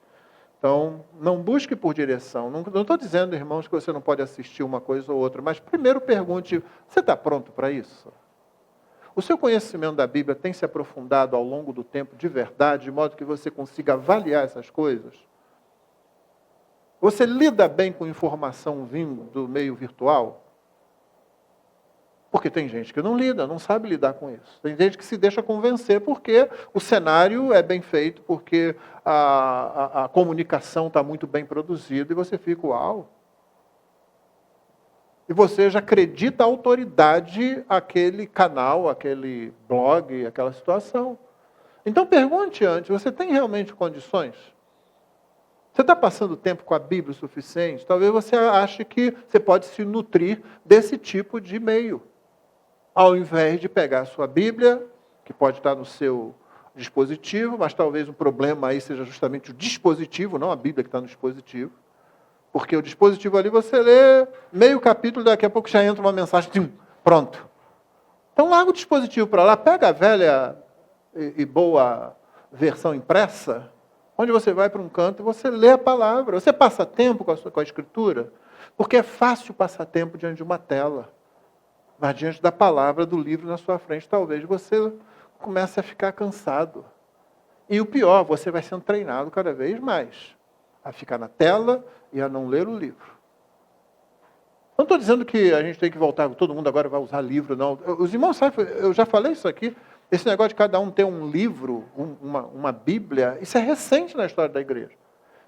Então, não busque por direção. Não estou dizendo, irmãos, que você não pode assistir uma coisa ou outra, mas primeiro pergunte, você está pronto para isso? O seu conhecimento da Bíblia tem se aprofundado ao longo do tempo de verdade, de modo que você consiga avaliar essas coisas? Você lida bem com informação vindo do meio virtual? Porque tem gente que não lida, não sabe lidar com isso. Tem gente que se deixa convencer porque o cenário é bem feito, porque a comunicação está muito bem produzida e você fica, uau. E você já acredita a autoridade àquele canal, àquele blog, àquela situação. Então pergunte antes, você tem realmente condições? Você está passando tempo com a Bíblia o suficiente? Talvez você ache que você pode se nutrir desse tipo de meio. Ao invés de pegar a sua Bíblia, que pode estar no seu dispositivo, mas talvez o problema aí seja justamente o dispositivo, não a Bíblia que está no dispositivo. Porque o dispositivo ali você lê meio capítulo, daqui a pouco já entra uma mensagem, pronto. Então larga o dispositivo para lá, pega a velha e boa versão impressa, onde você vai para um canto e você lê a palavra. Você passa tempo com a Escritura, porque é fácil passar tempo diante de uma tela. Mas diante da palavra, do livro na sua frente, talvez você comece a ficar cansado. E o pior, você vai sendo treinado cada vez mais a ficar na tela e a não ler o livro. Não estou dizendo que a gente tem que voltar, todo mundo agora vai usar livro, não. Os irmãos sabem, eu já falei isso aqui, esse negócio de cada um ter um livro, uma Bíblia, isso é recente na história da igreja.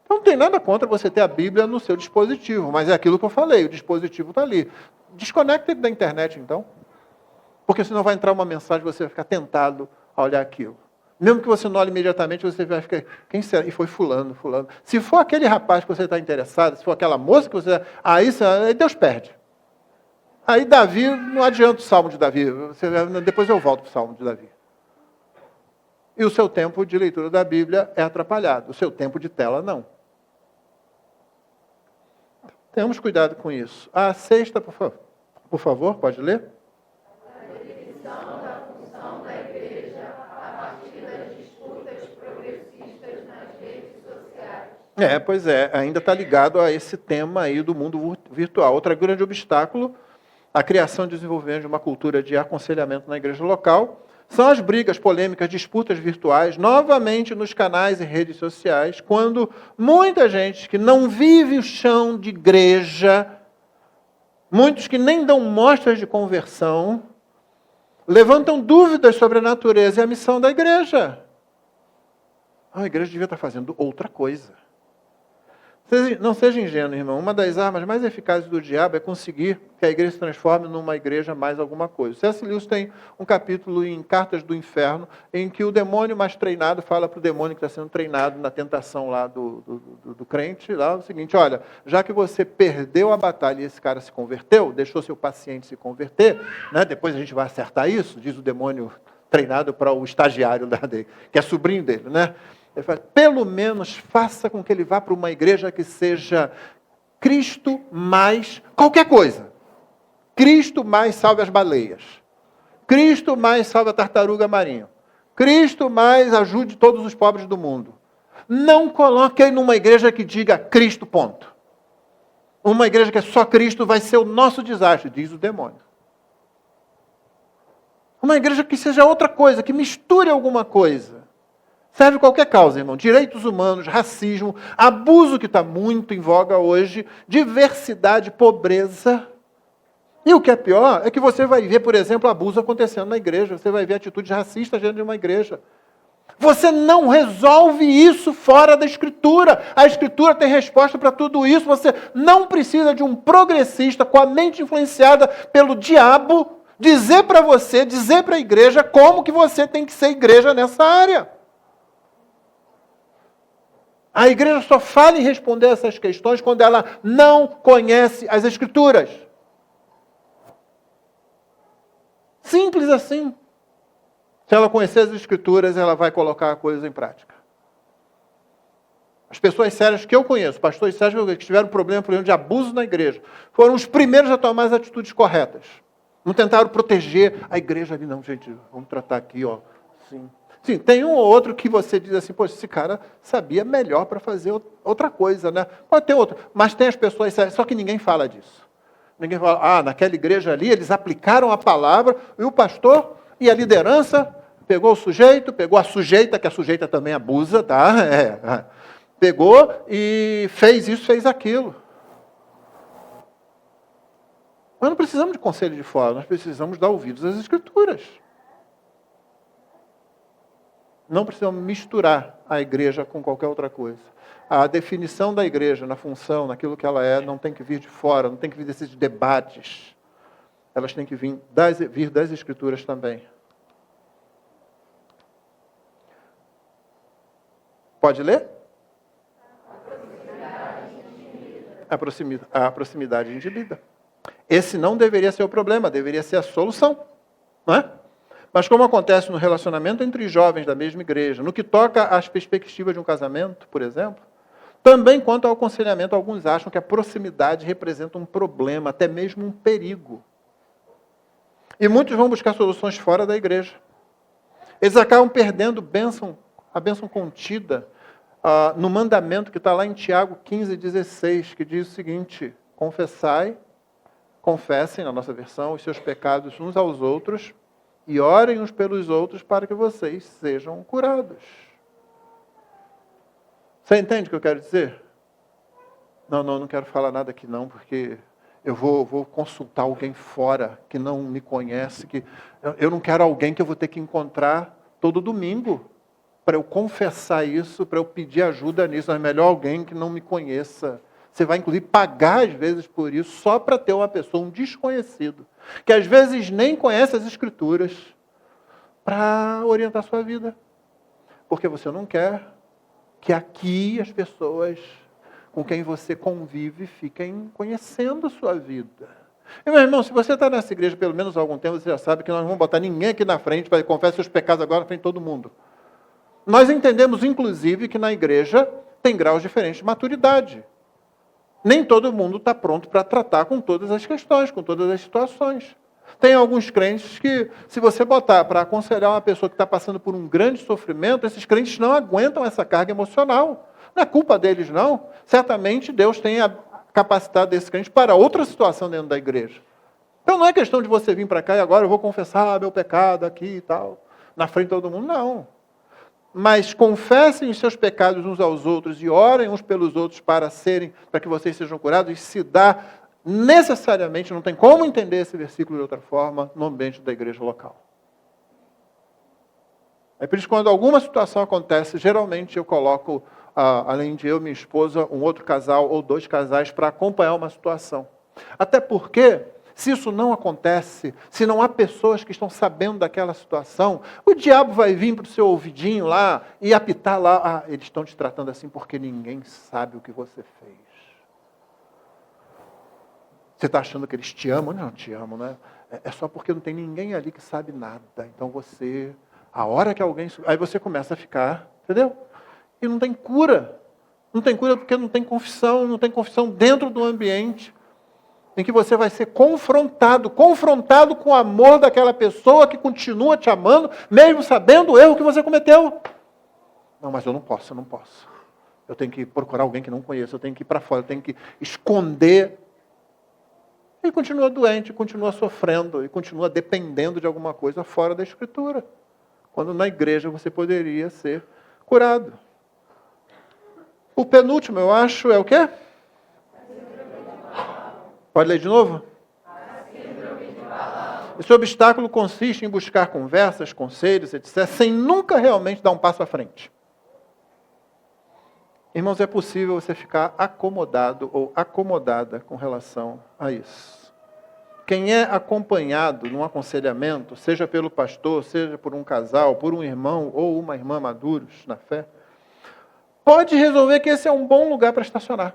Então não tem nada contra você ter a Bíblia no seu dispositivo, mas é aquilo que eu falei, o dispositivo está ali. Desconecta ele da internet, então. Porque senão vai entrar uma mensagem e você vai ficar tentado a olhar aquilo. Mesmo que você não olhe imediatamente, você vai ficar, quem será? E foi fulano. Se for aquele rapaz que você está interessado, se for aquela moça que você... Aí Deus perde. Aí Davi, não adianta o salmo de Davi. Depois eu volto para o salmo de Davi. E o seu tempo de leitura da Bíblia é atrapalhado. O seu tempo de tela, não. Tenhamos cuidado com isso. A sexta, por favor, pode ler? A definição da função da igreja a partir das disputas progressistas nas redes sociais. Pois é, ainda está ligado a esse tema aí do mundo virtual. Outra grande obstáculo, a criação e desenvolvimento de uma cultura de aconselhamento na igreja local, são as brigas, polêmicas, disputas virtuais, novamente nos canais e redes sociais, quando muita gente que não vive o chão de igreja, muitos que nem dão mostras de conversão, levantam dúvidas sobre a natureza e a missão da igreja. A igreja devia estar fazendo outra coisa. Não seja ingênuo, irmão. Uma das armas mais eficazes do diabo é conseguir que a igreja se transforme numa igreja mais alguma coisa. C.S. Lewis tem um capítulo em Cartas do Inferno, em que o demônio mais treinado fala para o demônio que está sendo treinado na tentação lá do crente, lá, o seguinte: olha, já que você perdeu a batalha e esse cara se converteu, deixou seu paciente se converter, né, depois a gente vai acertar isso, diz o demônio treinado para o estagiário dele, que é sobrinho dele, né? Ele fala, pelo menos faça com que ele vá para uma igreja que seja Cristo mais qualquer coisa. Cristo mais salve as baleias. Cristo mais salve a tartaruga marinha. Cristo mais ajude todos os pobres do mundo. Não coloque aí numa igreja que diga Cristo, ponto. Uma igreja que é só Cristo vai ser o nosso desastre, diz o demônio. Uma igreja que seja outra coisa, que misture alguma coisa. Serve qualquer causa, irmão. Direitos humanos, racismo, abuso que está muito em voga hoje, diversidade, pobreza. E o que é pior é que você vai ver, por exemplo, abuso acontecendo na igreja. Você vai ver atitudes racistas dentro de uma igreja. Você não resolve isso fora da Escritura. A Escritura tem resposta para tudo isso. Você não precisa de um progressista com a mente influenciada pelo diabo dizer para você, dizer para a igreja como que você tem que ser igreja nessa área. A igreja só fala em responder essas questões quando ela não conhece as Escrituras. Simples assim. Se ela conhecer as Escrituras, ela vai colocar a coisa em prática. As pessoas sérias que eu conheço, pastores sérios que tiveram problema de abuso na igreja, foram os primeiros a tomar as atitudes corretas. Não tentaram proteger a igreja ali, não, gente, vamos tratar aqui, ó, sim. Sim, tem um ou outro que você diz assim, poxa, esse cara sabia melhor para fazer outra coisa, né? Pode ter outro, mas tem as pessoas sérias, só que ninguém fala disso. Ninguém fala, naquela igreja ali, eles aplicaram a palavra, e o pastor e a liderança pegou o sujeito, pegou a sujeita, que a sujeita também abusa, tá? Pegou e fez isso, fez aquilo. Nós não precisamos de conselho de fora, nós precisamos dar ouvidos às Escrituras. Não precisamos misturar a igreja com qualquer outra coisa. A definição da igreja, na função, naquilo que ela é, não tem que vir de fora, não tem que vir desses debates. Elas têm que vir das Escrituras também. Pode ler? A proximidade indibida. Esse não deveria ser o problema, deveria ser a solução. Não é? Mas como acontece no relacionamento entre jovens da mesma igreja, no que toca às perspectivas de um casamento, por exemplo, também quanto ao aconselhamento, alguns acham que a proximidade representa um problema, até mesmo um perigo. E muitos vão buscar soluções fora da igreja. Eles acabam perdendo a bênção contida no mandamento que está lá em Tiago 15,16, que diz o seguinte: confessem, na nossa versão, os seus pecados uns aos outros, e orem uns pelos outros para que vocês sejam curados. Você entende o que eu quero dizer? Não quero falar nada aqui não, porque eu vou consultar alguém fora que não me conhece, que eu não quero alguém que eu vou ter que encontrar todo domingo para eu confessar isso, para eu pedir ajuda nisso. É melhor alguém que não me conheça. Você vai, inclusive, pagar, às vezes, por isso, só para ter uma pessoa, um desconhecido, que às vezes nem conhece as Escrituras, para orientar a sua vida. Porque você não quer que aqui as pessoas com quem você convive fiquem conhecendo a sua vida. E, meu irmão, se você está nessa igreja pelo menos há algum tempo, você já sabe que nós não vamos botar ninguém aqui na frente para confessar seus pecados agora na frente de todo mundo. Nós entendemos, inclusive, que na igreja tem graus diferentes de maturidade. Nem todo mundo está pronto para tratar com todas as questões, com todas as situações. Tem alguns crentes que, se você botar para aconselhar uma pessoa que está passando por um grande sofrimento, esses crentes não aguentam essa carga emocional. Não é culpa deles, não. Certamente Deus tem a capacidade desses crentes para outra situação dentro da igreja. Então não é questão de você vir para cá e agora eu vou confessar meu pecado aqui e tal, na frente de todo mundo, não. Mas confessem os seus pecados uns aos outros e orem uns pelos outros para que vocês sejam curados, e se dá necessariamente, não tem como entender esse versículo de outra forma, no ambiente da igreja local. É por isso que quando alguma situação acontece, geralmente eu coloco, além de eu e minha esposa, um outro casal ou 2 casais para acompanhar uma situação. Até porque, se isso não acontece, se não há pessoas que estão sabendo daquela situação, o diabo vai vir para o seu ouvidinho lá e apitar lá, eles estão te tratando assim porque ninguém sabe o que você fez. Você está achando que eles te amam? Não, te amam, né? É só porque não tem ninguém ali que sabe nada. Então você, a hora que alguém... Aí você começa a ficar, entendeu? E não tem cura. Não tem cura porque não tem confissão dentro do ambiente em que você vai ser confrontado com o amor daquela pessoa que continua te amando, mesmo sabendo o erro que você cometeu. Não, mas eu não posso. Eu tenho que procurar alguém que não conheço, eu tenho que ir para fora, eu tenho que esconder. Ele continua doente, continua sofrendo e continua dependendo de alguma coisa fora da Escritura. Quando na igreja você poderia ser curado. O penúltimo, eu acho, é o quê? Pode ler de novo? Esse obstáculo consiste em buscar conversas, conselhos, etc., sem nunca realmente dar um passo à frente. Irmãos, é possível você ficar acomodado ou acomodada com relação a isso. Quem é acompanhado num aconselhamento, seja pelo pastor, seja por um casal, por um irmão ou uma irmã maduros na fé, pode resolver que esse é um bom lugar para estacionar.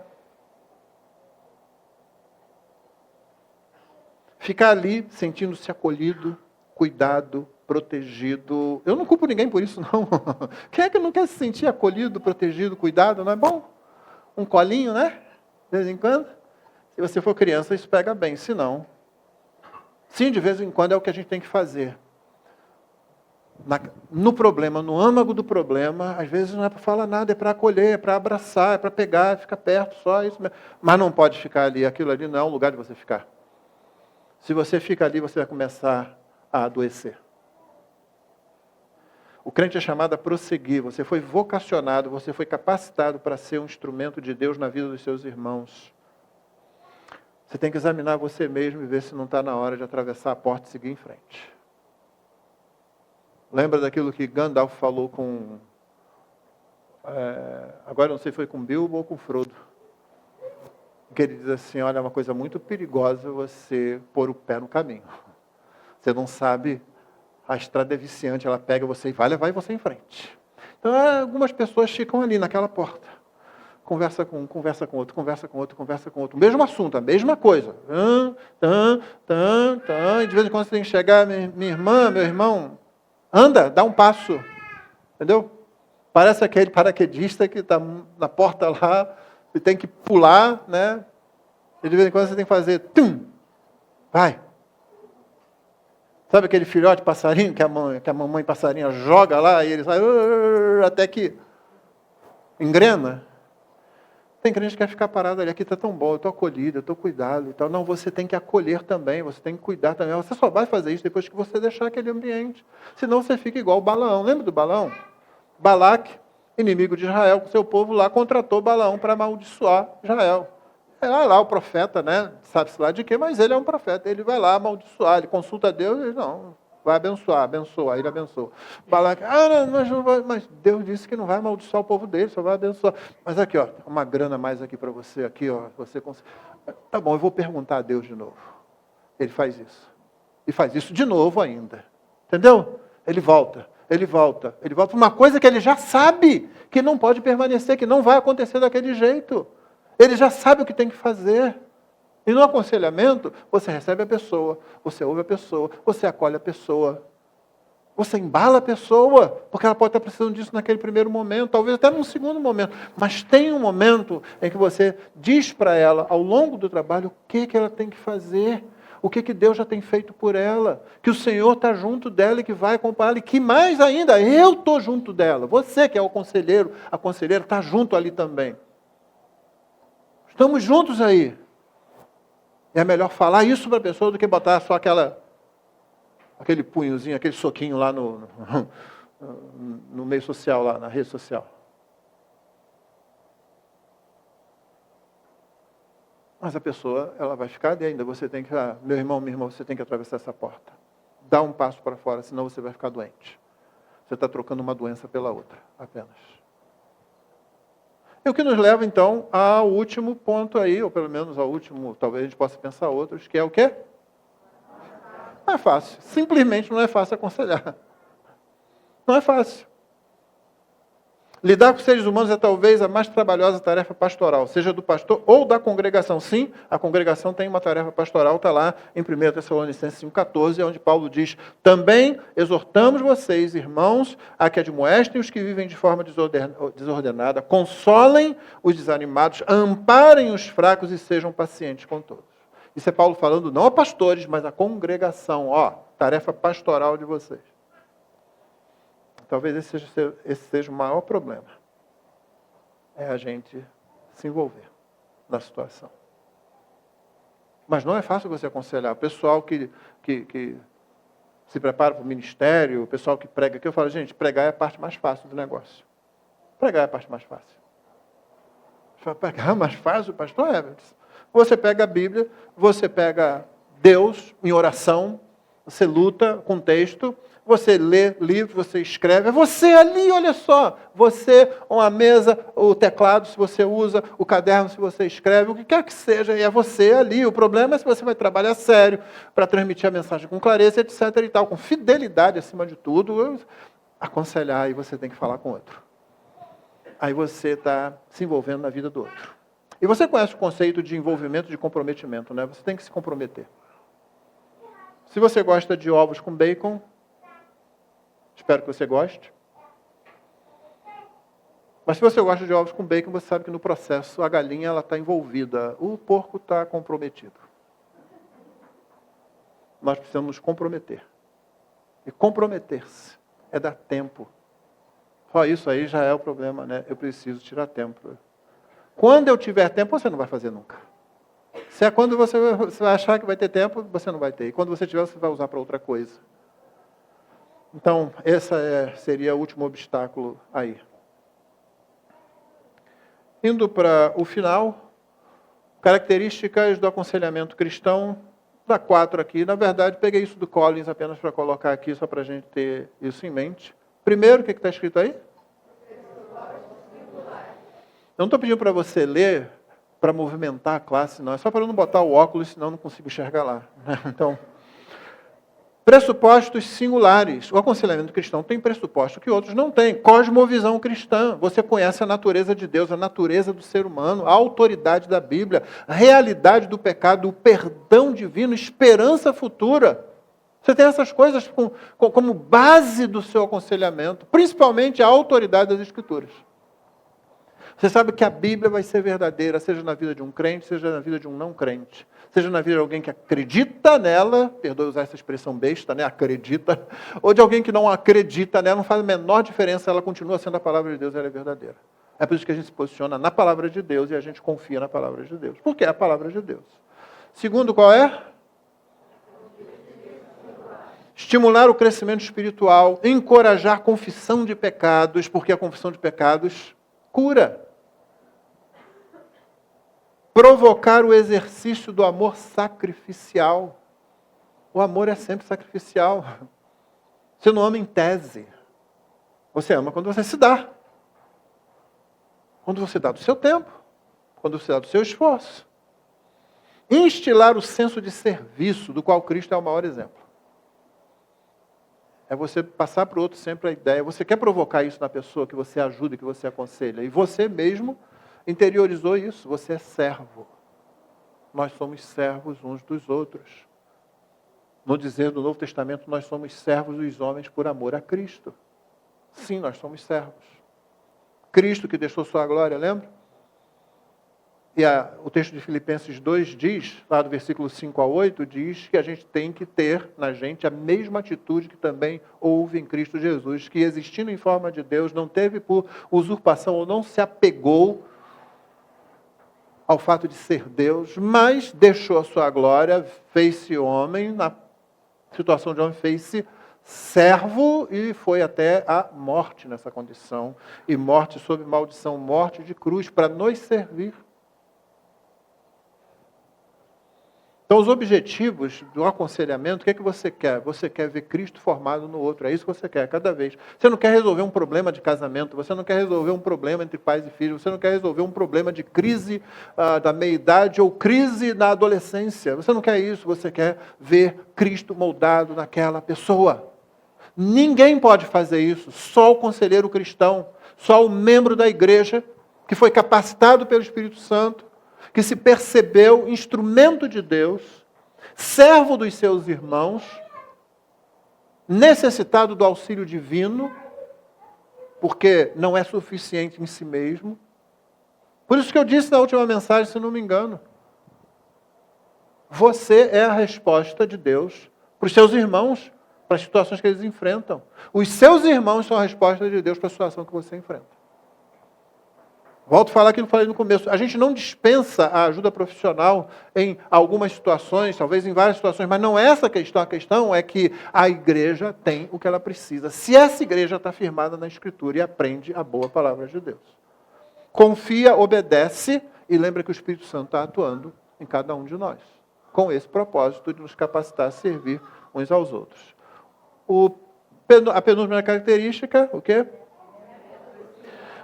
Ficar ali sentindo-se acolhido, cuidado, protegido. Eu não culpo ninguém por isso, não. Quem é que não quer se sentir acolhido, protegido, cuidado? Não é bom? Um colinho, né? De vez em quando. Se você for criança, isso pega bem. Se não, sim, de vez em quando é o que a gente tem que fazer. No problema, no âmago do problema, às vezes não é para falar nada, é para acolher, é para abraçar, é para pegar, ficar perto, só isso mesmo. Mas não pode ficar ali. Aquilo ali não é um lugar de você ficar. Se você fica ali, você vai começar a adoecer. O crente é chamado a prosseguir. Você foi vocacionado, você foi capacitado para ser um instrumento de Deus na vida dos seus irmãos. Você tem que examinar você mesmo e ver se não está na hora de atravessar a porta e seguir em frente. Lembra daquilo que Gandalf falou com... agora não sei se foi com Bilbo ou com Frodo. Que ele diz assim, olha, é uma coisa muito perigosa você pôr o pé no caminho. Você não sabe, a estrada é viciante, ela pega você e vai levar você em frente. Então, algumas pessoas ficam ali naquela porta. Conversa com um, conversa com outro, conversa com outro, conversa com outro. O mesmo assunto, a mesma coisa. E de vez em quando você tem que chegar, minha irmã, meu irmão, anda, dá um passo. Entendeu? Parece aquele paraquedista que está na porta lá, e tem que pular, né? E de vez em quando você tem que fazer, vai. Sabe aquele filhote passarinho que a mamãe passarinha joga lá e ele sai até que engrena? Tem crente que quer ficar parado ali, aqui está tão bom, eu estou acolhido, eu estou cuidado e tal. Não, você tem que acolher também, você tem que cuidar também. Você só vai fazer isso depois que você deixar aquele ambiente. Senão você fica igual o Balaão. Lembra do Balaão? Balaque, inimigo de Israel, com seu povo lá, contratou Balaão para amaldiçoar Israel. É lá o profeta, né? Sabe-se lá de quê, mas ele é um profeta. Ele vai lá amaldiçoar, ele consulta a Deus e ele não, vai abençoar, ele abençoa. Balaque, mas Deus disse que não vai amaldiçoar o povo dele, só vai abençoar. Mas aqui, ó, uma grana mais aqui para você, aqui, ó, você consegue. Tá bom, eu vou perguntar a Deus de novo. Ele faz isso. E faz isso de novo ainda. Entendeu? Ele volta. Ele volta para uma coisa que ele já sabe que não pode permanecer, que não vai acontecer daquele jeito. Ele já sabe o que tem que fazer. E no aconselhamento, você recebe a pessoa, você ouve a pessoa, você acolhe a pessoa, você embala a pessoa, porque ela pode estar precisando disso naquele primeiro momento, talvez até num segundo momento. Mas tem um momento em que você diz para ela, ao longo do trabalho, o que ela tem que fazer, o que Deus já tem feito por ela, que o Senhor está junto dela e que vai acompanhá-la, e que mais ainda, eu estou junto dela. Você que é o conselheiro, a conselheira, está junto ali também. Estamos juntos aí. É melhor falar isso para a pessoa do que botar só aquele punhozinho, aquele soquinho lá no meio social, lá na rede social. Mas a pessoa, ela vai ficar ali ainda. Você tem que, meu irmão, minha irmã, você tem que atravessar essa porta. Dá um passo para fora, senão você vai ficar doente. Você está trocando uma doença pela outra, apenas. E o que nos leva, então, ao último ponto aí, ou pelo menos ao último, talvez a gente possa pensar outros, que é o quê? Não é fácil. Simplesmente não é fácil aconselhar. Não é fácil. Lidar com seres humanos é talvez a mais trabalhosa tarefa pastoral, seja do pastor ou da congregação. Sim, a congregação tem uma tarefa pastoral, está lá em 1 Tessalonicenses 5,14, onde Paulo diz: também exortamos vocês, irmãos, a que admoestem os que vivem de forma desordenada, consolem os desanimados, amparem os fracos e sejam pacientes com todos. Isso é Paulo falando não a pastores, mas a congregação. Tarefa pastoral de vocês. Talvez esse seja o maior problema. É a gente se envolver na situação. Mas não é fácil você aconselhar. O pessoal que se prepara para o ministério, o pessoal que prega aqui, eu falo, gente, pregar é a parte mais fácil do negócio. Pregar é a parte mais fácil. Você vai pregar mais fácil, pastor Everton? Você pega a Bíblia, você pega Deus em oração, você luta com texto, você lê livro, você escreve, é você ali, olha só, você, uma mesa, o teclado, se você usa, o caderno, se você escreve, o que quer que seja, e é você ali. O problema é se você vai trabalhar sério, para transmitir a mensagem com clareza, etc. e tal, com fidelidade acima de tudo, aconselhar, aí você tem que falar com outro. Aí você está se envolvendo na vida do outro. E você conhece o conceito de envolvimento, de comprometimento, né? Você tem que se comprometer. Se você gosta de ovos com bacon, espero que você goste. Mas se você gosta de ovos com bacon, você sabe que no processo a galinha está envolvida, o porco está comprometido. Nós precisamos nos comprometer. E comprometer-se é dar tempo. Só isso aí já é o problema, né? Eu preciso tirar tempo. Quando eu tiver tempo, você não vai fazer nunca. Se é quando você vai achar que vai ter tempo, você não vai ter. E quando você tiver, você vai usar para outra coisa. Então, esse seria o último obstáculo aí. Indo para o final, características do aconselhamento cristão, dá 4 aqui. Na verdade, peguei isso do Collins apenas para colocar aqui, só para a gente ter isso em mente. Primeiro, o que está escrito aí? Eu não estou pedindo para você ler para movimentar a classe, não. É só para eu não botar o óculos, senão eu não consigo enxergar lá. Então, pressupostos singulares. O aconselhamento cristão tem pressuposto que outros não têm. Cosmovisão cristã. Você conhece a natureza de Deus, a natureza do ser humano, a autoridade da Bíblia, a realidade do pecado, o perdão divino, esperança futura. Você tem essas coisas como base do seu aconselhamento, principalmente a autoridade das Escrituras. Você sabe que a Bíblia vai ser verdadeira, seja na vida de um crente, seja na vida de um não crente. Seja na vida de alguém que acredita nela, perdoe usar essa expressão besta, né? Acredita, ou de alguém que não acredita nela, não faz a menor diferença, ela continua sendo a palavra de Deus, ela é verdadeira. É por isso que a gente se posiciona na palavra de Deus e a gente confia na palavra de Deus. Porque é a palavra de Deus. Segundo, qual é? Estimular o crescimento espiritual, encorajar a confissão de pecados, porque a confissão de pecados cura. Provocar o exercício do amor sacrificial. O amor é sempre sacrificial. Você não ama em tese. Você ama quando você se dá. Quando você dá do seu tempo. Quando você dá do seu esforço. Instilar o senso de serviço, do qual Cristo é o maior exemplo. É você passar para o outro sempre a ideia. Você quer provocar isso na pessoa que você ajuda, que você aconselha. E você mesmo interiorizou isso. Você é servo. Nós somos servos uns dos outros. No dizer do Novo Testamento, nós somos servos dos homens por amor a Cristo. Sim, nós somos servos. Cristo que deixou sua glória, lembra? E o texto de Filipenses 2 diz, lá do versículo 5 a 8, diz que a gente tem que ter na gente a mesma atitude que também houve em Cristo Jesus, que existindo em forma de Deus, não teve por usurpação ou não se apegou ao fato de ser Deus, mas deixou a sua glória, fez-se homem, na situação de homem, fez-se servo e foi até a morte nessa condição. E morte sob maldição, morte de cruz, para nos servir. Então, os objetivos do aconselhamento, o que é que você quer? Você quer ver Cristo formado no outro, é isso que você quer, cada vez. Você não quer resolver um problema de casamento, você não quer resolver um problema entre pais e filhos, você não quer resolver um problema de crise da meia-idade ou crise na adolescência. Você não quer isso, você quer ver Cristo moldado naquela pessoa. Ninguém pode fazer isso, só o conselheiro cristão, só o membro da igreja que foi capacitado pelo Espírito Santo, que se percebeu instrumento de Deus, servo dos seus irmãos, necessitado do auxílio divino, porque não é suficiente em si mesmo. Por isso que eu disse na última mensagem, se não me engano, você é a resposta de Deus para os seus irmãos, para as situações que eles enfrentam. Os seus irmãos são a resposta de Deus para a situação que você enfrenta. Volto a falar aquilo que eu falei no começo. A gente não dispensa a ajuda profissional em algumas situações, talvez em várias situações, mas não é essa a questão. A questão é que a igreja tem o que ela precisa. Se essa igreja está firmada na Escritura e aprende a boa palavra de Deus. Confia, obedece e lembra que o Espírito Santo está atuando em cada um de nós. Com esse propósito de nos capacitar a servir uns aos outros. A penúltima característica, o quê?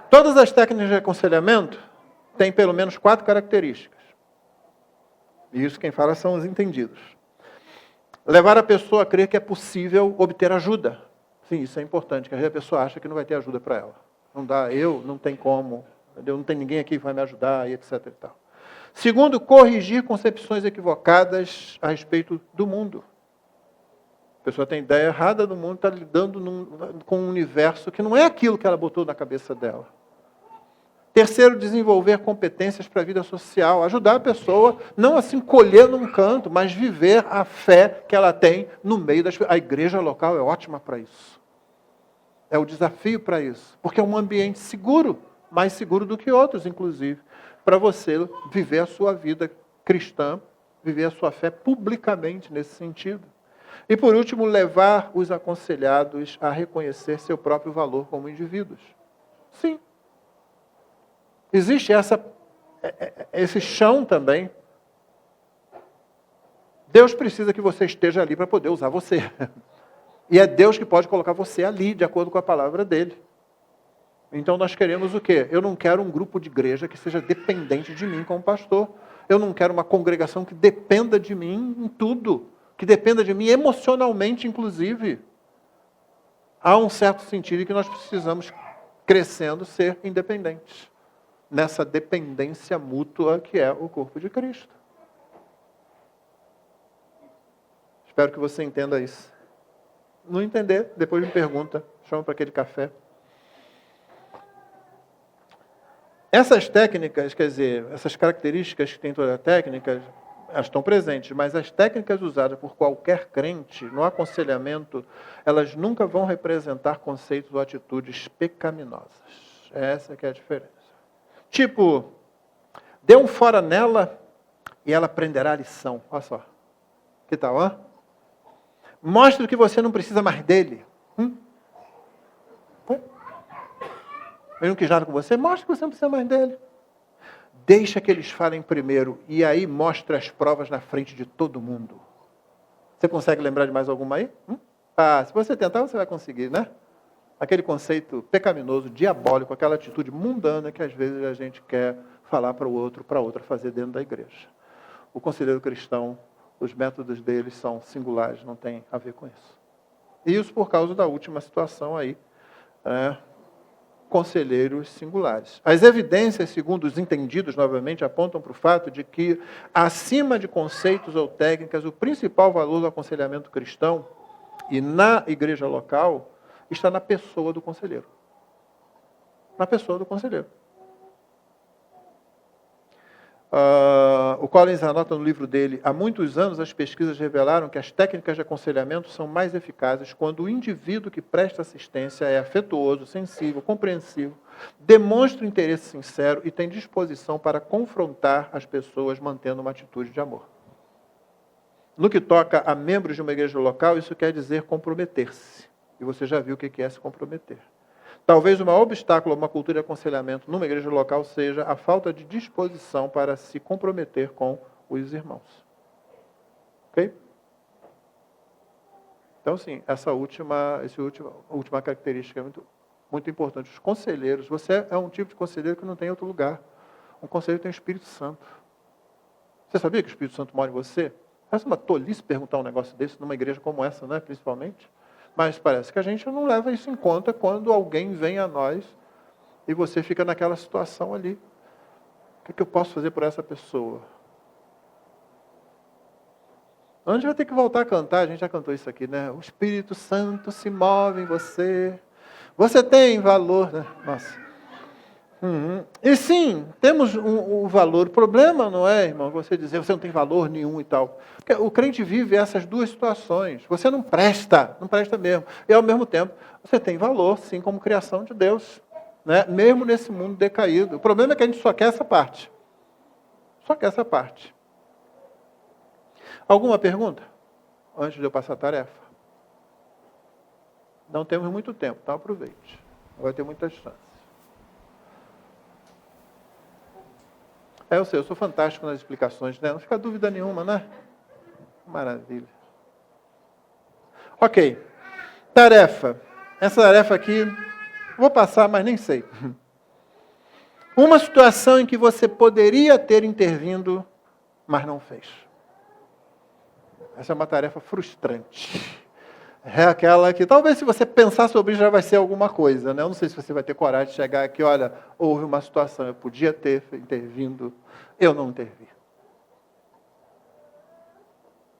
Todas as técnicas de aconselhamento têm pelo menos 4 características. E isso quem fala são os entendidos. Levar a pessoa a crer que é possível obter ajuda. Sim, isso é importante, que a pessoa acha que não vai ter ajuda para ela. Não dá, não tem como, não tem ninguém aqui que vai me ajudar, e etc. E tal. Segundo, corrigir concepções equivocadas a respeito do mundo. A pessoa tem ideia errada do mundo, está lidando com um universo que não é aquilo que ela botou na cabeça dela. Terceiro, desenvolver competências para a vida social. Ajudar a pessoa, não assim colher num canto, mas viver a fé que ela tem no meio das... A igreja local é ótima para isso. É o desafio para isso. Porque é um ambiente seguro, mais seguro do que outros, inclusive, para você viver a sua vida cristã, viver a sua fé publicamente nesse sentido. E, por último, levar os aconselhados a reconhecer seu próprio valor como indivíduos. Sim. Existe esse chão também. Deus precisa que você esteja ali para poder usar você. E é Deus que pode colocar você ali, de acordo com a palavra dele. Então nós queremos o quê? Eu não quero um grupo de igreja que seja dependente de mim como pastor. Eu não quero uma congregação que dependa de mim em tudo. Que dependa de mim emocionalmente, inclusive. Há um certo sentido em que nós precisamos, crescendo, ser independentes. Nessa dependência mútua que é o corpo de Cristo. Espero que você entenda isso. Não entender, depois me pergunta, chama para aquele café. Essas técnicas, quer dizer, essas características que tem toda a técnica, elas estão presentes, mas as técnicas usadas por qualquer crente no aconselhamento, elas nunca vão representar conceitos ou atitudes pecaminosas. Essa que é a diferença. Tipo, dê um fora nela e ela aprenderá a lição. Olha só. Que tal, hã? Mostre que você não precisa mais dele. Ele não quis nada com você? Mostre que você não precisa mais dele. Deixa que eles falem primeiro e aí mostre as provas na frente de todo mundo. Você consegue lembrar de mais alguma aí? Se você tentar, você vai conseguir, né? Aquele conceito pecaminoso, diabólico, aquela atitude mundana que às vezes a gente quer falar para o outro, para a outra fazer dentro da igreja. O conselheiro cristão, os métodos deles são singulares, não tem a ver com isso. Isso por causa da última situação aí, conselheiros singulares. As evidências, segundo os entendidos, novamente, apontam para o fato de que, acima de conceitos ou técnicas, o principal valor do aconselhamento cristão e na igreja local está na pessoa do conselheiro. Na pessoa do conselheiro. O Collins anota no livro dele: há muitos anos as pesquisas revelaram que as técnicas de aconselhamento são mais eficazes quando o indivíduo que presta assistência é afetuoso, sensível, compreensivo, demonstra interesse sincero e tem disposição para confrontar as pessoas mantendo uma atitude de amor. No que toca a membros de uma igreja local, isso quer dizer comprometer-se. E você já viu o que é se comprometer. Talvez o maior obstáculo a uma cultura de aconselhamento numa igreja local seja a falta de disposição para se comprometer com os irmãos. Ok? Então, sim, essa última característica é muito importante. Os conselheiros, você é um tipo de conselheiro que não tem em outro lugar. Um conselheiro tem o Espírito Santo. Você sabia que o Espírito Santo mora em você? Parece uma tolice perguntar um negócio desse numa igreja como essa, não é? Principalmente. Mas parece que a gente não leva isso em conta quando alguém vem a nós e você fica naquela situação ali. O que eu posso fazer por essa pessoa? A gente vai ter que voltar a cantar, a gente já cantou isso aqui, né? O Espírito Santo se move em você. Você tem valor, né? Nossa. E sim, temos um valor. O problema não é, irmão, você dizer você não tem valor nenhum e tal. Porque o crente vive essas duas situações. Você não presta mesmo. E ao mesmo tempo, você tem valor, sim, como criação de Deus. Né? Mesmo nesse mundo decaído. O problema é que a gente só quer essa parte. Só quer essa parte. Alguma pergunta? Antes de eu passar a tarefa. Não temos muito tempo, então aproveite. Não vai ter muita chance. Eu sei, eu sou fantástico nas explicações, né? Não fica dúvida nenhuma, né? Maravilha. Ok. Tarefa. Essa tarefa aqui, vou passar, mas nem sei. Uma situação em que você poderia ter intervindo, mas não fez. Essa é uma tarefa frustrante. É aquela que, talvez se você pensar sobre isso, já vai ser alguma coisa, né? Eu não sei se você vai ter coragem de chegar aqui, olha, houve uma situação, eu podia ter intervindo, eu não intervi.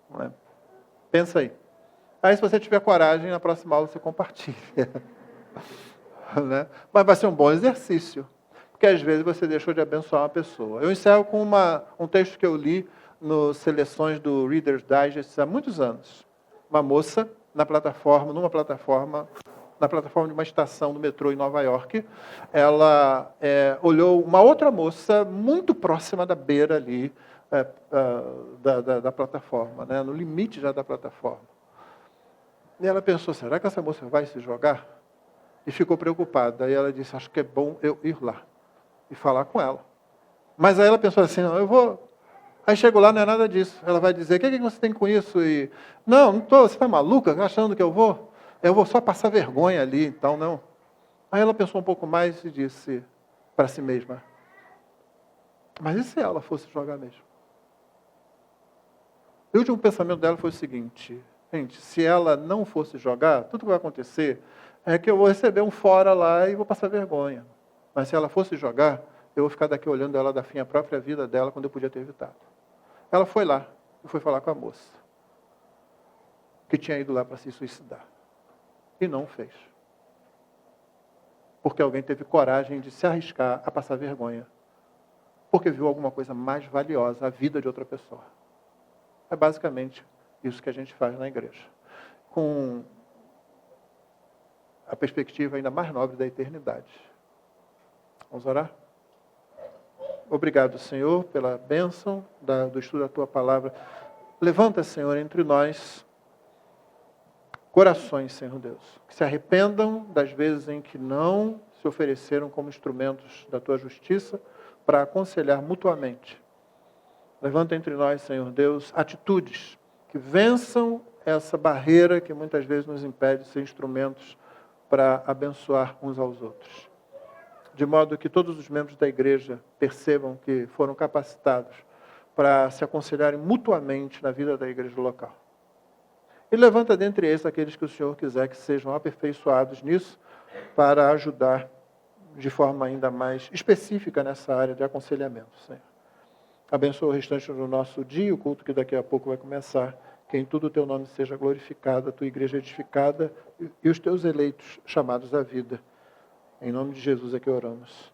Não é? Pensa aí. Aí, se você tiver coragem, na próxima aula você compartilha. Né? Mas vai ser um bom exercício, porque às vezes você deixou de abençoar uma pessoa. Eu encerro com um texto que eu li nas seleções do Reader's Digest há muitos anos. Uma moça numa plataforma de uma estação do metrô em Nova York, ela olhou uma outra moça muito próxima da beira ali da plataforma, né, no limite já da plataforma. E ela pensou, será que essa moça vai se jogar? E ficou preocupada. Aí ela disse, acho que é bom eu ir lá e falar com ela. Mas aí ela pensou assim, não, eu vou... Aí chegou lá, não é nada disso. Ela vai dizer, o que você tem com isso? E, não estou, você está maluca, achando que eu vou só passar vergonha ali, então não. Aí ela pensou um pouco mais e disse para si mesma, mas e se ela fosse jogar mesmo? E o último pensamento dela foi o seguinte, gente, se ela não fosse jogar, tudo que vai acontecer é que eu vou receber um fora lá e vou passar vergonha. Mas se ela fosse jogar, eu vou ficar daqui olhando ela da fim a própria vida dela, quando eu podia ter evitado. Ela foi lá e foi falar com a moça, que tinha ido lá para se suicidar. E não fez. Porque alguém teve coragem de se arriscar a passar vergonha. Porque viu alguma coisa mais valiosa, a vida de outra pessoa. É basicamente isso que a gente faz na igreja. Com a perspectiva ainda mais nobre da eternidade. Vamos orar? Obrigado, Senhor, pela bênção do estudo da Tua Palavra. Levanta, Senhor, entre nós corações, Senhor Deus, que se arrependam das vezes em que não se ofereceram como instrumentos da Tua justiça para aconselhar mutuamente. Levanta entre nós, Senhor Deus, atitudes que vençam essa barreira que muitas vezes nos impede de ser instrumentos para abençoar uns aos outros. De modo que todos os membros da igreja percebam que foram capacitados para se aconselharem mutuamente na vida da igreja local. E levanta dentre eles aqueles que o Senhor quiser que sejam aperfeiçoados nisso, para ajudar de forma ainda mais específica nessa área de aconselhamento, Senhor. Abençoa o restante do nosso dia, o culto que daqui a pouco vai começar. Que em tudo o teu nome seja glorificado, a tua igreja edificada e os teus eleitos chamados à vida. Em nome de Jesus é que oramos.